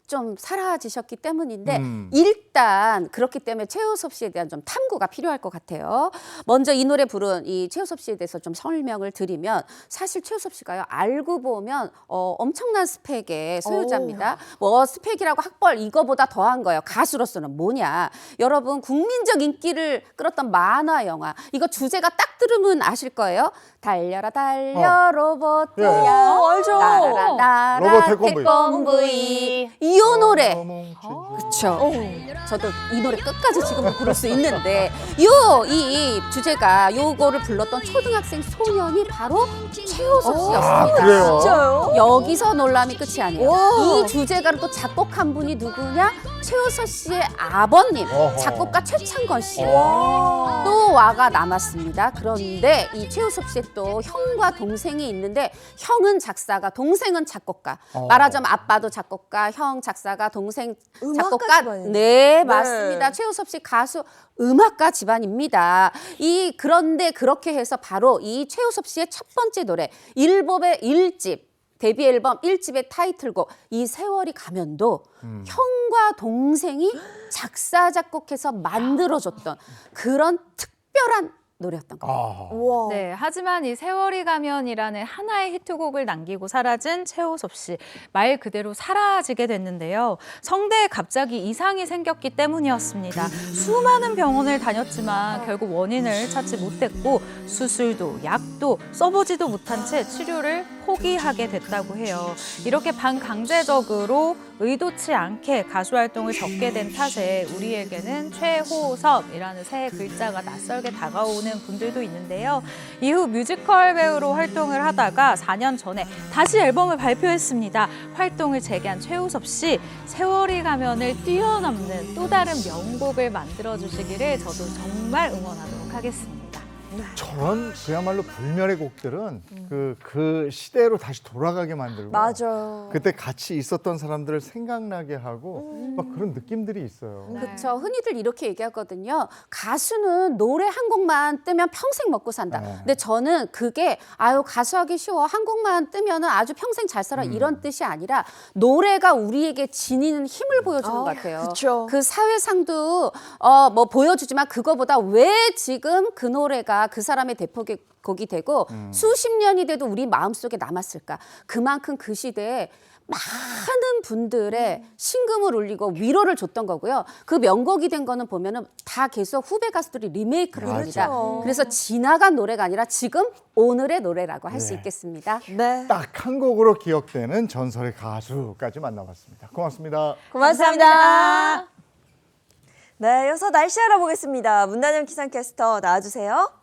Speaker 17: 좀 사라지셨기 때문인데 일단 그렇기 때문에 최우섭 씨에 대한 좀 탐구가 필요할 것 같아요. 먼저 이 노래 부른 이 최우섭 씨에 대해서 좀 설명을 드리면 사실 최우섭 씨가요, 알고 보면 엄청난 스펙의 소유자입니다. 뭐 스펙이라고 학벌 이거보다 더한 거예요. 가수로서는 뭐냐. 여러분 국민적 인기를 끌었던 만화 영화 이거 주제가 딱 들으면 아실 거예요. 달려라 달려 로봇이야.
Speaker 2: 알죠.
Speaker 17: 나라라 나라
Speaker 1: 로봇
Speaker 17: 태권브이 이 노래. 그렇죠. 저도 이 노래 끝까지 지금도 부를 수 있는데 이 주제가 요거를 불렀던 초등학생 소년이 바로 최우섭 씨였습니다.
Speaker 1: 그래요?
Speaker 2: 진짜요?
Speaker 17: 여기서 놀람이 끝이 아니에요.
Speaker 2: 와.
Speaker 17: 이 주제가를 또 작곡한 분이 누구냐? 최우섭 씨의 아버님, 작곡가 최창건 씨. 또 와가 남았습니다. 그런데 이 최우섭 씨의 또 형과 동생이 있는데 형은 작사가, 동생은 작곡가. 말하자면 아빠도 작곡가, 형 작사가, 동생 작곡가. 네, 맞습니다. 최우섭 씨 가수 음악가 집안입니다. 그런데 그렇게 해서 바로 이 최우섭 씨의 첫 번째 노래 일법의 1집 데뷔 앨범 1집의 타이틀곡 이 세월이 가면도 형과 동생이 작사 작곡해서 만들어줬던 그런 특별한 노래였던 거예요.
Speaker 18: 네, 하지만 이 세월이 가면이라는 하나의 히트곡을 남기고 사라진 최우섭 씨. 말 그대로 사라지게 됐는데요. 성대에 갑자기 이상이 생겼기 때문이었습니다. 수많은 병원을 다녔지만 결국 원인을 찾지 못했고 수술도 약도 써보지도 못한 채 치료를 포기하게 됐다고 해요. 이렇게 반강제적으로 의도치 않게 가수 활동을 접게 된 탓에 우리에게는 최호섭이라는 세 글자가 낯설게 다가오는 분들도 있는데요. 이후 뮤지컬 배우로 활동을 하다가 4년 전에 다시 앨범을 발표했습니다. 활동을 재개한 최우섭 씨, 세월이 가면을 뛰어넘는 또 다른 명곡을 만들어주시기를 저도 정말 응원하도록 하겠습니다.
Speaker 1: 저런 그야말로 불멸의 곡들은 그 시대로 다시 돌아가게 만들고
Speaker 2: 맞아요.
Speaker 1: 그때 같이 있었던 사람들을 생각나게 하고 막 그런 느낌들이 있어요.
Speaker 17: 그렇죠. 흔히들 이렇게 얘기하거든요. 가수는 노래 한 곡만 뜨면 평생 먹고 산다. 근데 저는 그게 가수하기 쉬워. 한 곡만 뜨면 아주 평생 잘 살아 이런 뜻이 아니라 노래가 우리에게 지니는 힘을 보여주는 것 같아요.
Speaker 2: 그쵸.
Speaker 17: 그 사회상도 뭐 보여주지만 그거보다 왜 지금 그 노래가 그 사람의 대표곡이 되고 수십 년이 돼도 우리 마음속에 남았을까. 그만큼 그 시대에 많은 분들의 심금을 울리고 위로를 줬던 거고요. 그 명곡이 된 거는 보면은 다 계속 후배 가수들이 리메이크를 합니다.
Speaker 2: 그렇죠.
Speaker 17: 그래서 지나간 노래가 아니라 지금 오늘의 노래라고 할 수 있겠습니다.
Speaker 2: 네.
Speaker 1: 딱 한 곡으로 기억되는 전설의 가수까지 만나봤습니다. 고맙습니다.
Speaker 2: 고맙습니다. 네, 이어서 날씨 알아보겠습니다. 문단영 기상캐스터 나와주세요.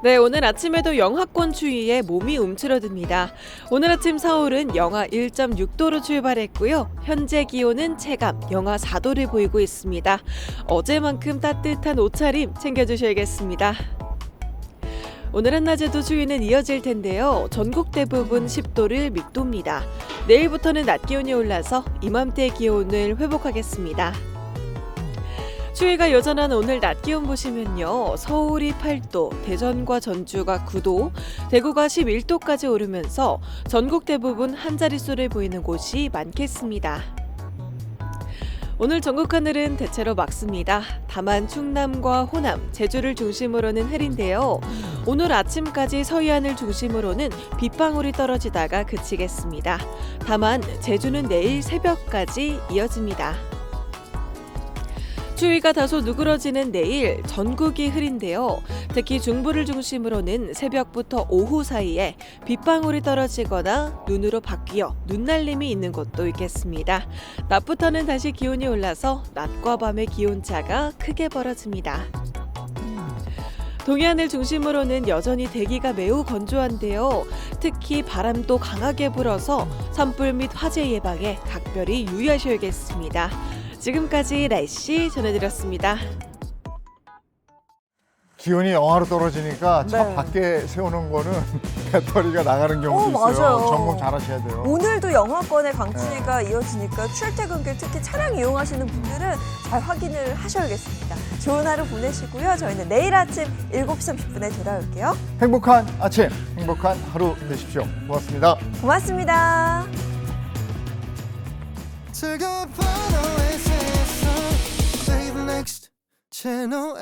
Speaker 9: 네, 오늘 아침에도 영하권 추위에 몸이 움츠러듭니다. 오늘 아침 서울은 영하 1.6도로 출발했고요. 현재 기온은 체감 영하 4도를 보이고 있습니다. 어제만큼 따뜻한 옷차림 챙겨주셔야겠습니다. 오늘 한낮에도 추위는 이어질 텐데요. 전국 대부분 10도를 밑돕니다. 내일부터는 낮 기온이 올라서 이맘때 기온을 회복하겠습니다. 추위가 여전한 오늘 낮 기온 보시면요. 서울이 8도, 대전과 전주가 9도, 대구가 11도까지 오르면서 전국 대부분 한 자릿수를 보이는 곳이 많겠습니다. 오늘 전국 하늘은 대체로 맑습니다. 다만 충남과 호남, 제주를 중심으로는 흐린데요. 오늘 아침까지 서해안을 중심으로는 빗방울이 떨어지다가 그치겠습니다. 다만 제주는 내일 새벽까지 이어집니다. 추위가 다소 누그러지는 내일 전국이 흐린데요. 특히 중부를 중심으로는 새벽부터 오후 사이에 빗방울이 떨어지거나 눈으로 바뀌어 눈날림이 있는 곳도 있겠습니다. 낮부터는 다시 기온이 올라서 낮과 밤의 기온차가 크게 벌어집니다. 동해안을 중심으로는 여전히 대기가 매우 건조한데요. 특히 바람도 강하게 불어서 산불 및 화재 예방에 각별히 유의하셔야겠습니다. 지금까지 날씨 전해드렸습니다.
Speaker 1: 기온이 영하로 떨어지니까 차 밖에 세우는 거는 배터리가 나가는 경우도 있어요.
Speaker 2: 맞아요.
Speaker 1: 점검 잘 하셔야 돼요.
Speaker 2: 오늘도 영하권의 강추위가 이어지니까 출퇴근길 특히 차량 이용하시는 분들은 잘 확인을 하셔야겠습니다. 좋은 하루 보내시고요. 저희는 내일 아침 7시 30분에 돌아올게요.
Speaker 1: 행복한 아침, 행복한 하루 되십시오. 고맙습니다.
Speaker 2: 고맙습니다.
Speaker 12: 즐거운 하루의 세상 Save next channel